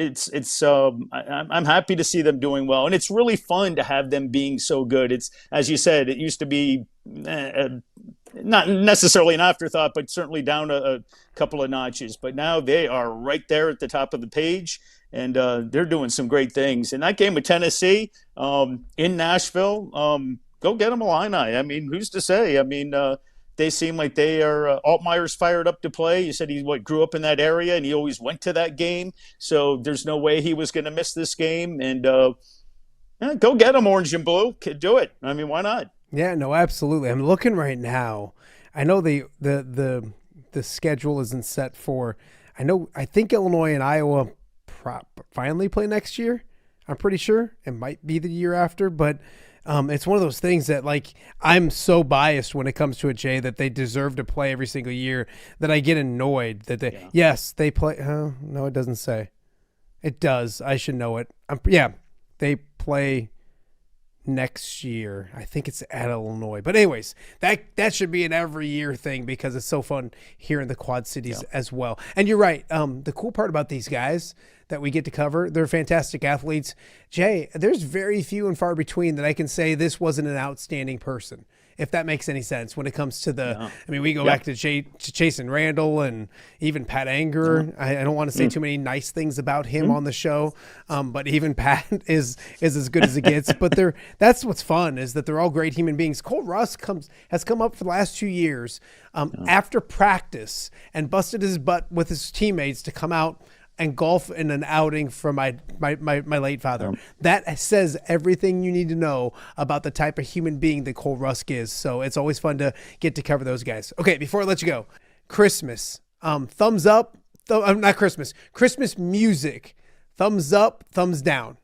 I'm happy to see them doing well, and it's really fun to have them being so good. It's, as you said, it used to be not necessarily an afterthought, but certainly down a couple of notches. But now they are right there at the top of the page. And they're doing some great things. And that game with Tennessee in Nashville, go get them, Illini. I mean, who's to say? I mean, they seem like they are. Altmaier's fired up to play. You said he grew up in that area, and he always went to that game. So there's no way he was going to miss this game. And go get them, Orange and Blue. Do it. I mean, why not? Yeah, no, absolutely. I'm looking right now. I know the schedule isn't set for. I think Illinois and Iowa finally play next year. I'm pretty sure it might be the year after, but it's one of those things that, like, I'm so biased when it comes to it, Jay, that they deserve to play every single year that I get annoyed that they play. No, it doesn't say. It does. I should know it. They play next year. I think it's at Illinois. But anyways, that should be an every year thing because it's so fun here in the Quad Cities as well. And you're right. The cool part about these guys that we get to cover, they're fantastic athletes. Jay, there's very few and far between that I can say this wasn't an outstanding person, if that makes any sense when it comes to the, I mean, we go back to Chase and Randall and even Pat Anger. I don't want to say too many nice things about him on the show, but even Pat is as good as it gets. But that's what's fun is that they're all great human beings. Cole Russ has come up for the last 2 years after practice and busted his butt with his teammates to come out and golf in an outing for my late father. That says everything you need to know about the type of human being that Cole Rusk is. So it's always fun to get to cover those guys. Okay, before I let you go, Christmas, thumbs up, not Christmas, Christmas music, thumbs up, thumbs down.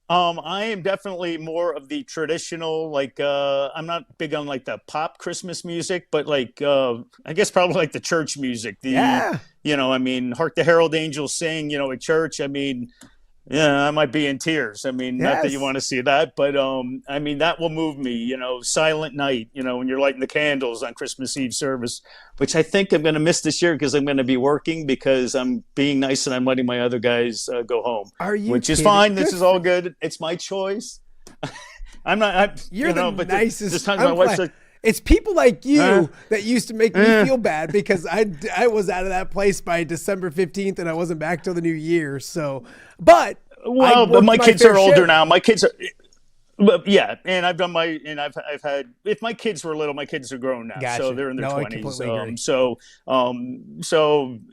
I am definitely more of the traditional, like, I'm not big on like the pop Christmas music, but like, I guess probably like the church music, I mean, Hark the Herald Angels Sing, at church. I mean, I might be in tears. I mean, not that you want to see that, but, I mean, that will move me, Silent Night, when you're lighting the candles on Christmas Eve service, which I think I'm going to miss this year because I'm going to be working because I'm being nice and I'm letting my other guys go home. Are you Which kidding? Is fine. This is all good. It's my choice. You're the nicest. This time my wife's like, it's people like you that used to make me feel bad because I was out of that place by December 15th and I wasn't back till the new year. So, but my kids are older now. My kids are, and I've done I've had. If my kids were little, my kids are grown now, so they're in their 20s.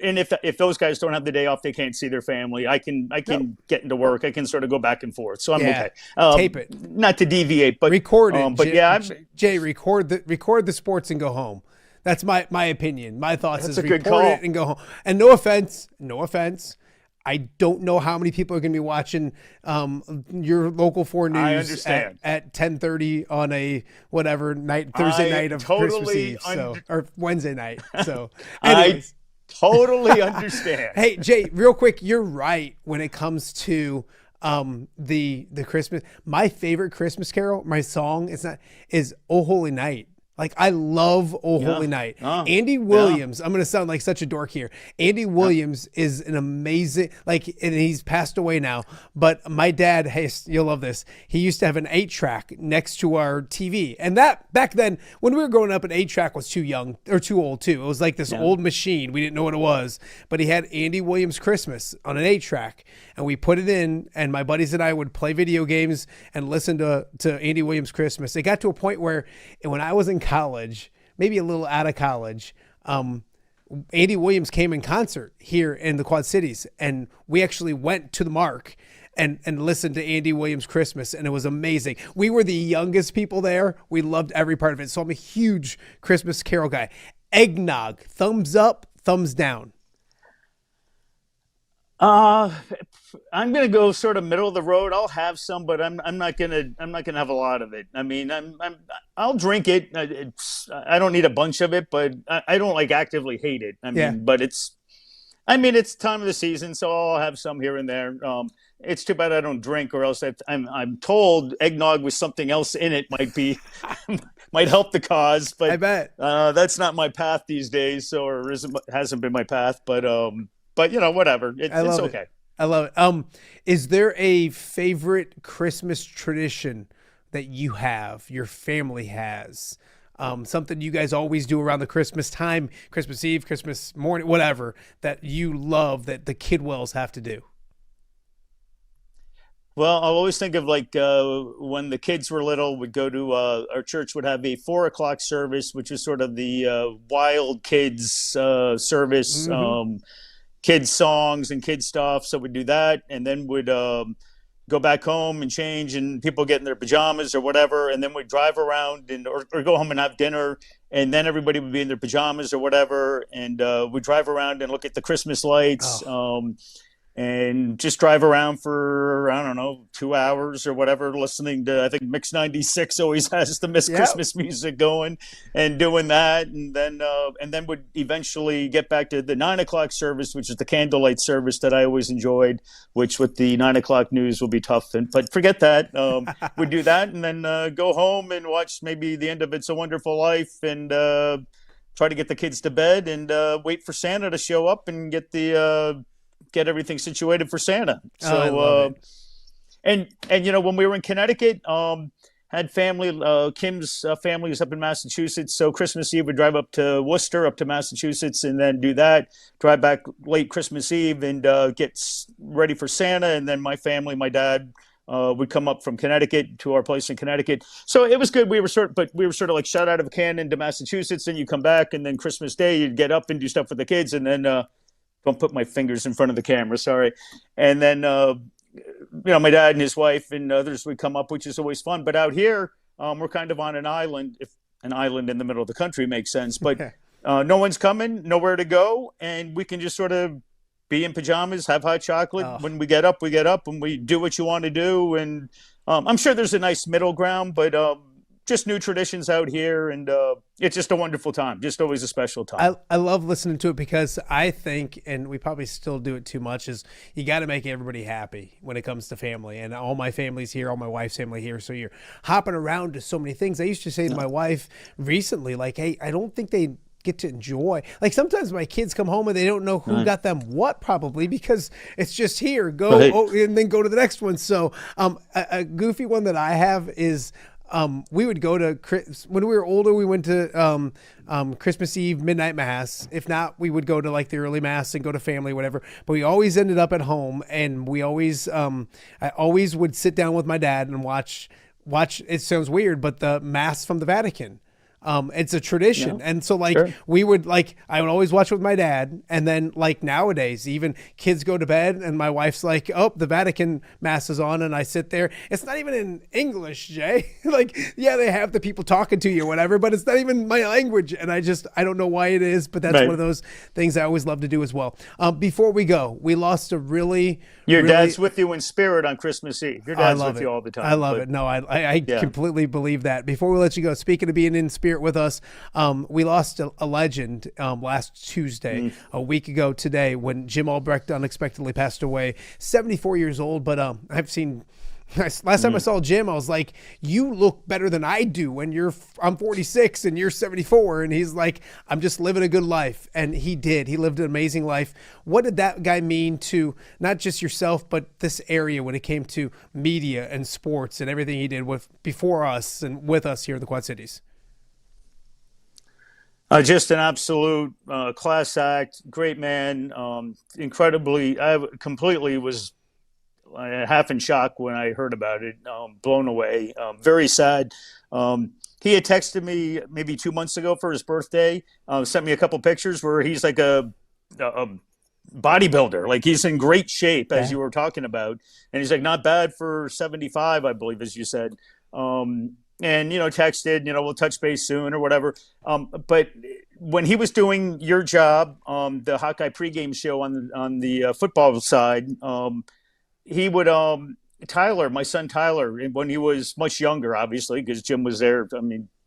And if those guys don't have the day off, they can't see their family. I can get into work. I can sort of go back and forth. So I'm okay. Tape it, not to deviate, but record it. But Jay, record the sports and go home. That's my opinion. My thoughts That's is a good record call. it and go home. And no offense. I don't know how many people are going to be watching your local 4 News I understand. at 10:30 on a whatever night, Thursday night of Christmas Eve, or Wednesday night. So, anyways. I totally understand. Hey, Jay, real quick, you're right when it comes to the Christmas. My favorite Christmas carol, my song is "Oh Holy Night." Like, I love "Oh Holy Night." Andy Williams, I'm going to sound like such a dork here. Andy Williams is an amazing, and he's passed away now, but my dad, hey, you'll love this. He used to have an 8-track next to our TV. And that, back then, when we were growing up, an 8-track was too young, or too old too. It was like this old machine. We didn't know what it was, but he had Andy Williams Christmas on an 8-track, and we put it in, and my buddies and I would play video games and listen to Andy Williams Christmas. It got to a point where when I was in college, maybe a little out of college, Andy Williams came in concert here in the Quad Cities, and we actually went to the Mark and listened to Andy Williams Christmas, and it was amazing. We were the youngest people there. We loved every part of it. So I'm a huge Christmas carol guy. Eggnog, thumbs up, thumbs down. I'm gonna go sort of middle of the road. I'll have some, but I'm not gonna have a lot of it. I mean, I'll drink it. I don't need a bunch of it, but I don't like actively hate it. I mean, but it's I mean, it's time of the season, so I'll have some here and there. It's too bad I don't drink, or else I'm told eggnog with something else in it might help the cause. But I bet that's not my path these days, hasn't been my path. But whatever. It's okay. I love it. Is there a favorite Christmas tradition that you have, your family has? Something you guys always do around the Christmas time, Christmas Eve, Christmas morning, whatever, that you love that the Kidwells have to do? Well, I always think of when the kids were little, we'd go to our church would have a 4:00 service, which is sort of the wild kids service, kids songs and kids stuff. So we'd do that, and then we'd go back home and change, and people get in their pajamas or whatever, and then we'd drive around or go home and have dinner, and then everybody would be in their pajamas or whatever, and we'd drive around and look at the Christmas lights. And just drive around for, I don't know, 2 hours or whatever, listening to, I think Mix 96 always has the Christmas music going, and doing that. And then would eventually get back to the 9:00 service, which is the candlelight service that I always enjoyed, which with the 9:00 news will be tough. But forget that. We'd do that and then go home and watch maybe the end of It's a Wonderful Life, and try to get the kids to bed, and wait for Santa to show up and get everything situated for Santa. So, and when we were in Connecticut, had family, Kim's family is up in Massachusetts. So Christmas Eve, we'd drive up to Worcester, up to Massachusetts, and then do that, drive back late Christmas Eve and get ready for Santa. And then my family, my dad, would come up from Connecticut to our place in Connecticut. So it was good. We were sort of like shot out of a cannon to Massachusetts, and you come back, and then Christmas Day, you'd get up and do stuff with the kids. And then, don't put my fingers in front of the camera, sorry. And then, my dad and his wife and others would come up, which is always fun. But out here, we're kind of on an island, if an island in the middle of the country makes sense. But no one's coming, nowhere to go. And we can just sort of be in pajamas, have hot chocolate. When we get up, and we do what you want to do. And I'm sure there's a nice middle ground, but just new traditions out here, and it's just a wonderful time. Just always a special time. I love listening to it because I think, and we probably still do it too much, is you got to make everybody happy when it comes to family. And all my family's here, all my wife's family here, so you're hopping around to so many things. I used to say to my wife recently, like, hey, I don't think they get to enjoy. Like sometimes my kids come home and they don't know who got them what, probably because it's just here, and then go to the next one. So a goofy one that I have is, we would go to, when we were older, we went to Christmas Eve midnight mass. If not, we would go to like the early mass and go to family, whatever. But we always ended up at home, and we always, I always would sit down with my dad and watch. It sounds weird, but the mass from the Vatican. It's a tradition. And so we would I would always watch with my dad. And then nowadays, even kids go to bed and my wife's like, oh, the Vatican mass is on. And I sit there. It's not even in English, Jay. They have the people talking to you or whatever, but it's not even my language. And I don't know why it is, but that's one of those things I always love to do as well. Before we go, we lost a Your dad's with you in spirit on Christmas Eve. Your dad's with you all the time. I love it. No, I completely believe that. Before we let you go, speaking of being in spirit with us, we lost a legend last Tuesday, a week ago today, when Jim Albrecht unexpectedly passed away, 74 years old. But last time I saw Jim, I was like, you look better than I do, and I'm 46 and you're 74. And he's like, I'm just living a good life. And he did. He lived an amazing life. What did that guy mean to not just yourself, but this area when it came to media and sports and everything he did before us and with us here in the Quad Cities? Just an absolute class act, great man, incredibly. I completely was half in shock when I heard about it, blown away, very sad. He had texted me maybe 2 months ago for his birthday, sent me a couple pictures where he's like a bodybuilder, like he's in great shape, as you were talking about. And he's like, not bad for 75, I believe, as you said. And, texted, we'll touch base soon or whatever. But when he was doing your job, the Hawkeye pregame show on the football side, he would, Tyler, my son Tyler, when he was much younger, obviously, because Jim was there,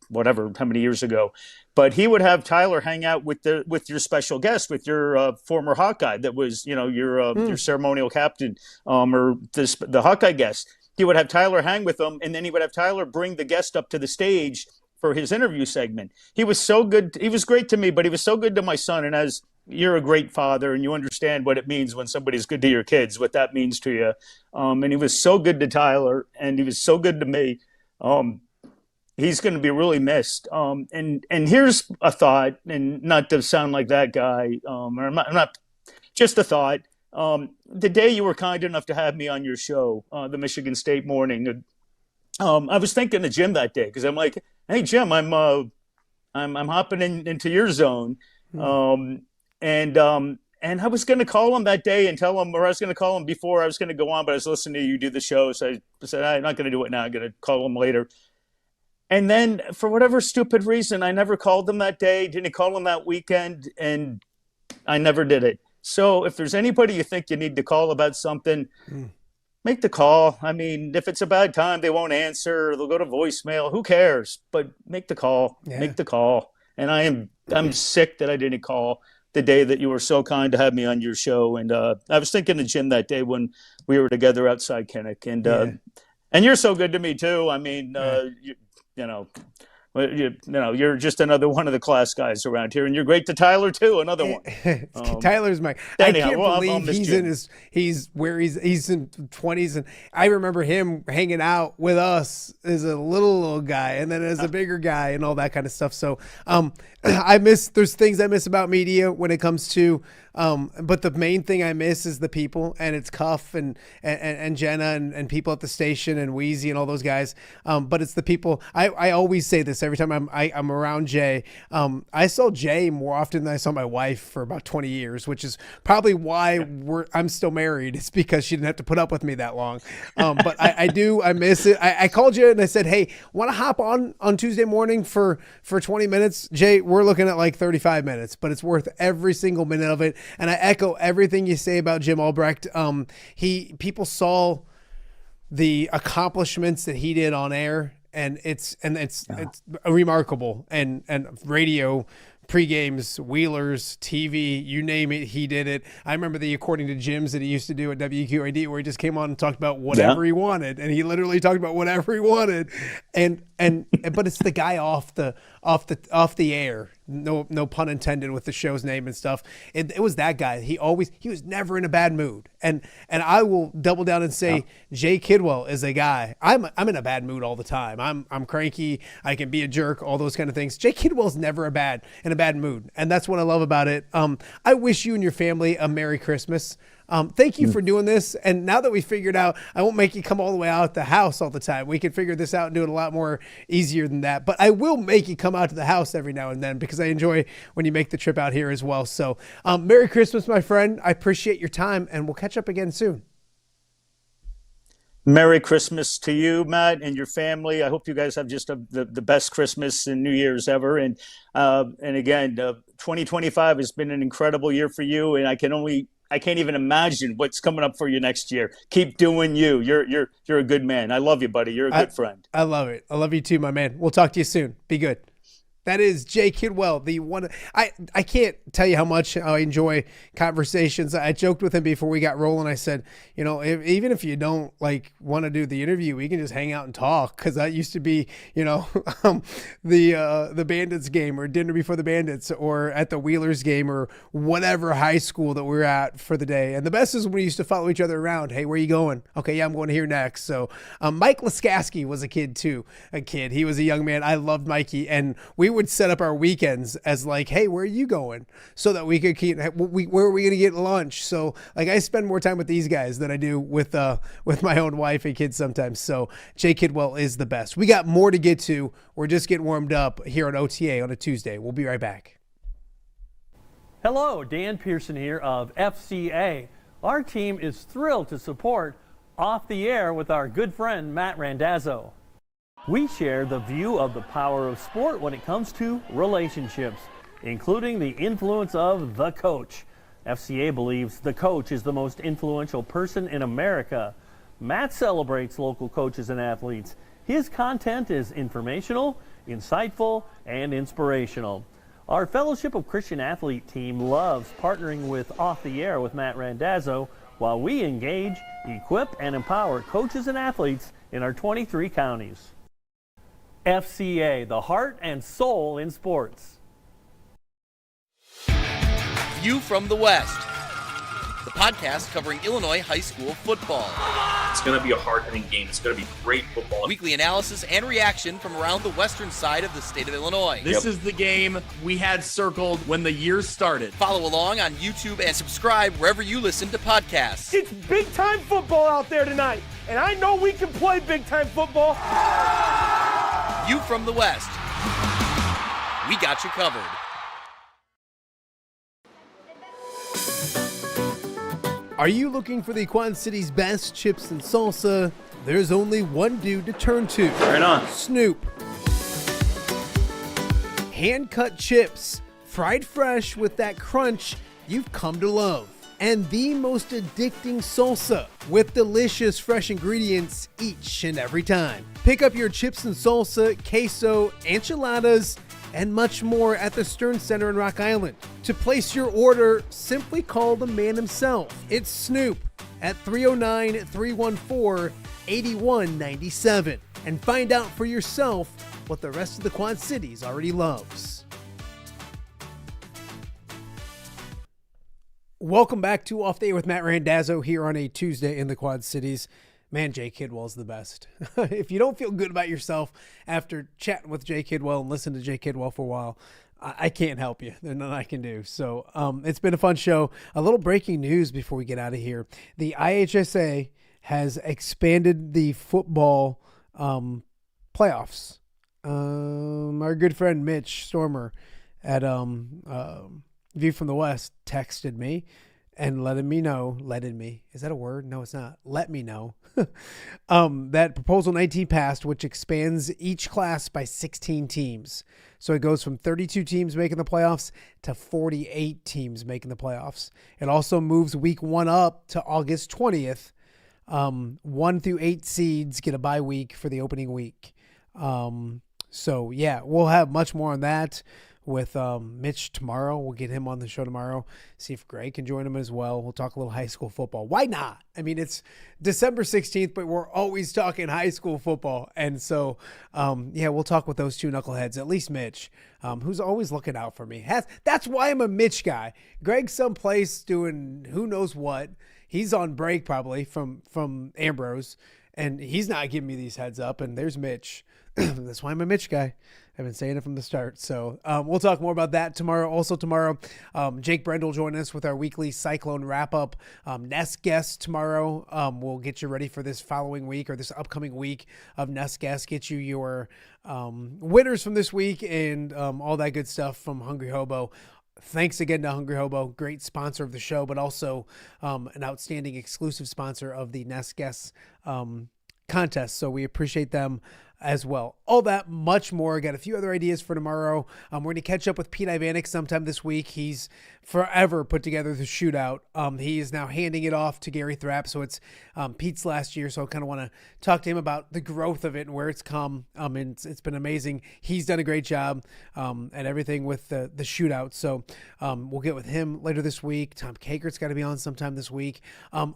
whatever, how many years ago. But he would have Tyler hang out with your special guest, with your former Hawkeye that was, your ceremonial captain, or the Hawkeye guest. He would have Tyler hang with them, and then he would have Tyler bring the guest up to the stage for his interview segment. He was so good. He was great to me, but he was so good to my son. And as you're a great father and you understand what it means when somebody's good to your kids, what that means to you. And he was so good to Tyler, and he was so good to me. He's going to be really missed. And here's a thought, and not to sound like that guy, I'm not just a thought. The day you were kind enough to have me on your show, the Michigan State Morning, I was thinking of Jim that day, because I'm like, hey Jim, I'm hopping into your zone, and I was going to call him that day and tell him, or I was going to call him before I was going to go on, but I was listening to you do the show, so I said I'm not going to do it now. I'm going to call him later. And then for whatever stupid reason, I never called him that day. Didn't call him that weekend, and I never did it. So if there's anybody you think you need to call about something, make the call. I mean, if it's a bad time, they won't answer. They'll go to voicemail. Who cares? But make the call. Yeah. Make the call. And I'm sick that I didn't call the day that you were so kind to have me on your show. And I was thinking of Jim that day when we were together outside Kinnick. And you're so good to me too. I mean, you're just another one of the class guys around here, and you're great to Tyler too. Another one. Tyler's my. Anyhow, I can't believe he's in 20s, and I remember him hanging out with us as a little guy, and then as a bigger guy, and all that kind of stuff. So, there's things I miss about media when it comes to. But the main thing I miss is the people, and it's Cuff and Jenna and people at the station and Wheezy and all those guys. But it's the people. I always say this every time I'm around Jay. I saw Jay more often than I saw my wife for about 20 years, which is probably why I'm still married. It's because she didn't have to put up with me that long. But I miss it. I called you and I said, hey, want to hop on Tuesday morning for 20 minutes? Jay, we're looking at like 35 minutes, but it's worth every single minute of it. And I echo everything you say about Jim Albrecht. People saw the accomplishments that he did on air, and it's remarkable. And radio, pre-games, Wheelers, TV, you name it, he did it. I remember the According to Jim's that he used to do at WQAD, where he just came on and talked about whatever he wanted, and he literally talked about whatever he wanted. But it's the guy off the air. No pun intended with the show's name and stuff. It was that guy. He was never in a bad mood. And I will double down and say Jay Kidwell is a guy. I'm in a bad mood all the time. I'm cranky. I can be a jerk. All those kind of things. Jay Kidwell's never in a bad mood, and that's what I love about it. I wish you and your family a Merry Christmas. Thank you for doing this. And now that we figured out, I won't make you come all the way out the house all the time. We can figure this out and do it a lot more easier than that. But I will make you come out to the house every now and then, because I enjoy when you make the trip out here as well. So Merry Christmas, my friend. I appreciate your time, and we'll catch up again soon. Merry Christmas to you, Matt, and your family. I hope you guys have just the best Christmas and New Year's ever. And again, 2025 has been an incredible year for you, and I can't even imagine what's coming up for you next year. Keep doing you. You're a good man. I love you, buddy. You're a good friend. I love it. I love you too, my man. We'll talk to you soon. Be good. That is Jay Kidwell, the one. I can't tell you how much I enjoy conversations. I joked with him before we got rolling. I said, even if you don't want to do the interview, we can just hang out and talk. Because that used to be, the Bandits game, or dinner before the Bandits, or at the Wheelers game, or whatever high school that we were at for the day. And the best is when we used to follow each other around. Hey, where are you going? Okay, yeah, I'm going here next. So Mike Laskaski was a kid too. He was a young man. I loved Mikey, and we would set up our weekends as hey, where are you going? So that we could keep, where are we going to get lunch? So I spend more time with these guys than I do with my own wife and kids sometimes. So Jay Kidwell is the best. We got more to get to. We're just getting warmed up here on OTA on a Tuesday. We'll be right back. Hello, Dan Pearson here of FCA. Our team is thrilled to support Off the Air with our good friend Matt Randazzo. We share the view of the power of sport when it comes to relationships, including the influence of the coach. FCA believes the coach is the most influential person in America. Matt celebrates local coaches and athletes. His content is informational, insightful, and inspirational. Our Fellowship of Christian Athlete team loves partnering with Off the Air with Matt Randazzo while we engage, equip, and empower coaches and athletes in our 23 counties. FCA, the heart and soul in sports. View from the West, the podcast covering Illinois high school football. It's going to be a hard-hitting game. It's going to be great football. Weekly analysis and reaction from around the western side of the state of Illinois. This is the game we had circled when the year started. Follow along on YouTube and subscribe wherever you listen to podcasts. It's big-time football out there tonight, and I know we can play big-time football. View from the West. We got you covered. Are you looking for the Quad City's best chips and salsa? There's only one dude to turn to. Right on. Snoop. Hand-cut chips, fried fresh with that crunch you've come to love. And the most addicting salsa with delicious fresh ingredients each and every time. Pick up your chips and salsa, queso, enchiladas, and much more at the Stern Center in Rock Island. To place your order, simply call the man himself. It's Snoop at 309-314-8197 and find out for yourself what the rest of the Quad Cities already loves. Welcome back to Off the Air with Matt Randazzo here on a Tuesday in the Quad Cities. Man, Jay Kidwell's the best. If you don't feel good about yourself after chatting with Jay Kidwell and listening to Jay Kidwell for a while, I can't help you. There's nothing I can do. So it's been a fun show. A little breaking news before we get out of here. The IHSA has expanded the football playoffs. Our good friend Mitch Stormer at View from the West texted me and letting me know, is that a word? No, it's not. Let me know that Proposal 19 passed, which expands each class by 16 teams. So it goes from 32 teams making the playoffs to 48 teams making the playoffs. It also moves week 1 up to August 20th. 1 through 8 seeds get a bye week for the opening week. So yeah, we'll have much more on that with Mitch tomorrow. We'll get him on the show tomorrow, see if Greg can join him as well. We'll talk a little high school football. Why not? I mean, it's December 16th, but we're always talking high school football. And so, we'll talk with those two knuckleheads, at least Mitch, who's always looking out for me. That's why I'm a Mitch guy. Greg's someplace doing who knows what. He's on break probably from Ambrose, and he's not giving me these heads up. And there's Mitch. That's why I'm a Mitch guy. I've been saying it from the start. So we'll talk more about that tomorrow. Also tomorrow, Jake Brend will join us with our weekly Cyclone wrap-up. Nest guests tomorrow. We'll get you ready for this following week or this upcoming week of Nest guests. Get you your winners from this week and all that good stuff from Hungry Hobo. Thanks again to Hungry Hobo, great sponsor of the show, but also an outstanding exclusive sponsor of the Nest guests contest. So we appreciate them as well. All that, much more. Got a few other ideas for tomorrow. We're going to catch up with Pete Ivanek sometime this week. He's forever put together the shootout. He is now handing it off to Gary Thrapp. So it's Pete's last year. So I kind of want to talk to him about the growth of it and where it's come. And it's been amazing. He's done a great job at everything with the shootout. So we'll get with him later this week. Tom Kakert's got to be on sometime this week.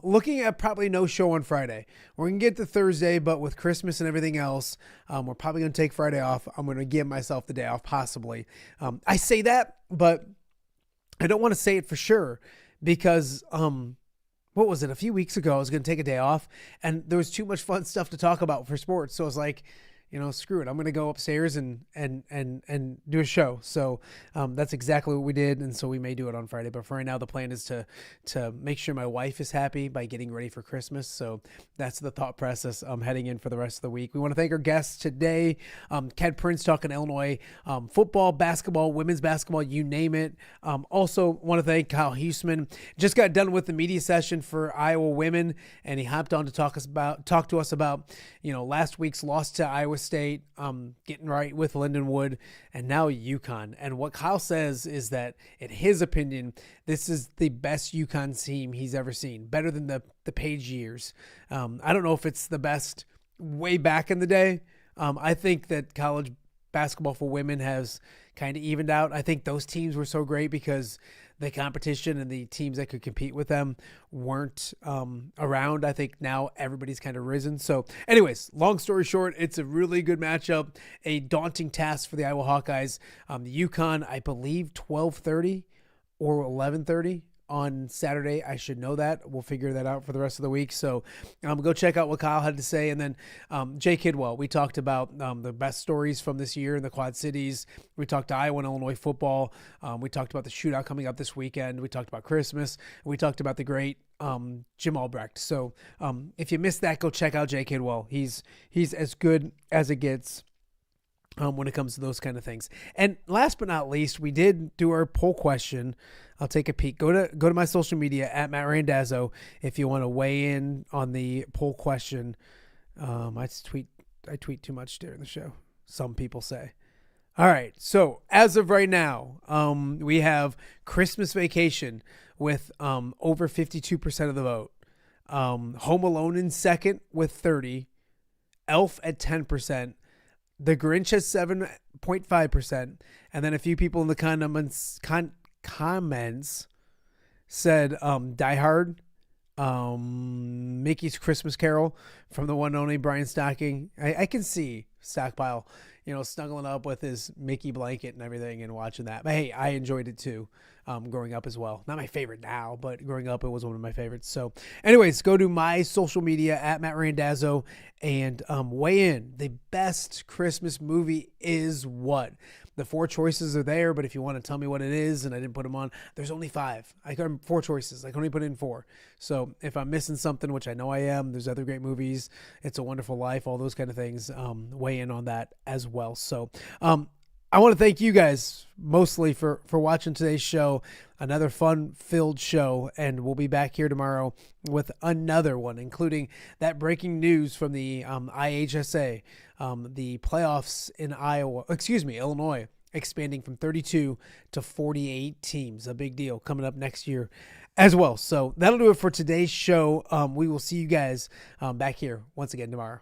Looking at probably no show on Friday. We're going to get to Thursday, but with Christmas and everything else, we're probably going to take Friday off. I'm going to give myself the day off, possibly. I say that, but I don't want to say it for sure because, what was it? A few weeks ago, I was going to take a day off, and there was too much fun stuff to talk about for sports. So I was like, screw it. I'm going to go upstairs and do a show. So that's exactly what we did. And so we may do it on Friday. But for right now, the plan is to make sure my wife is happy by getting ready for Christmas. So that's the thought process heading in for the rest of the week. We want to thank our guests today. Kedric Prince talking Illinois football, basketball, women's basketball, you name it. Also want to thank Kyle Huesmann. Just got done with the media session for Iowa women, and he hopped on to talk to us about last week's loss to Iowa State, getting right with Lindenwood, and now UConn. And what Kyle says is that, in his opinion, this is the best UConn team he's ever seen, better than the Page years. I don't know if it's the best way back in the day, I think that college basketball for women has kind of evened out. I think those teams were so great because the competition and the teams that could compete with them weren't around. I think now everybody's kind of risen. So anyways, long story short, it's a really good matchup, a daunting task for the Iowa Hawkeyes. The UConn, I believe 12:30 or 11:30 on Saturday. I should know that. We'll figure that out for the rest of the week. So go check out what Kyle had to say. And then Jay Kidwell, we talked about the best stories from this year in the Quad Cities. We talked to Iowa and Illinois football. We talked about the shootout coming up this weekend. We talked about Christmas. We talked about the great Jim Albrecht. So if you missed that, go check out Jay Kidwell. He's as good as it gets when it comes to those kind of things. And last but not least, we did do our poll question. I'll take a peek. Go to my social media at Matt Randazzo if you want to weigh in on the poll question. I tweet too much during the show, some people say. All right, so as of right now, we have Christmas Vacation with over 52% of the vote. Home Alone in second with 30. Elf at 10%. The Grinch has 7.5%, and then a few people in the comments said Die Hard, Mickey's Christmas Carol from the one and only Brian Stocking. I can see Stockpile, snuggling up with his Mickey blanket and everything and watching that. But hey, I enjoyed it too, growing up as well. Not my favorite now, but growing up, it was one of my favorites. So anyways, go to my social media at Matt Randazzo and weigh in. The best Christmas movie is what? The 4 choices are there, but if you want to tell me what it is, and I didn't put them on, there's only 5. I got 4 choices. I can only put in 4. So if I'm missing something, which I know I am, there's other great movies, It's a Wonderful Life, all those kind of things, weigh in on that as well. So I want to thank you guys mostly for watching today's show. Another fun-filled show, and we'll be back here tomorrow with another one, including that breaking news from the IHSA, the playoffs in Illinois, expanding from 32 to 48 teams. A big deal coming up next year as well. So that'll do it for today's show. We will see you guys back here once again tomorrow.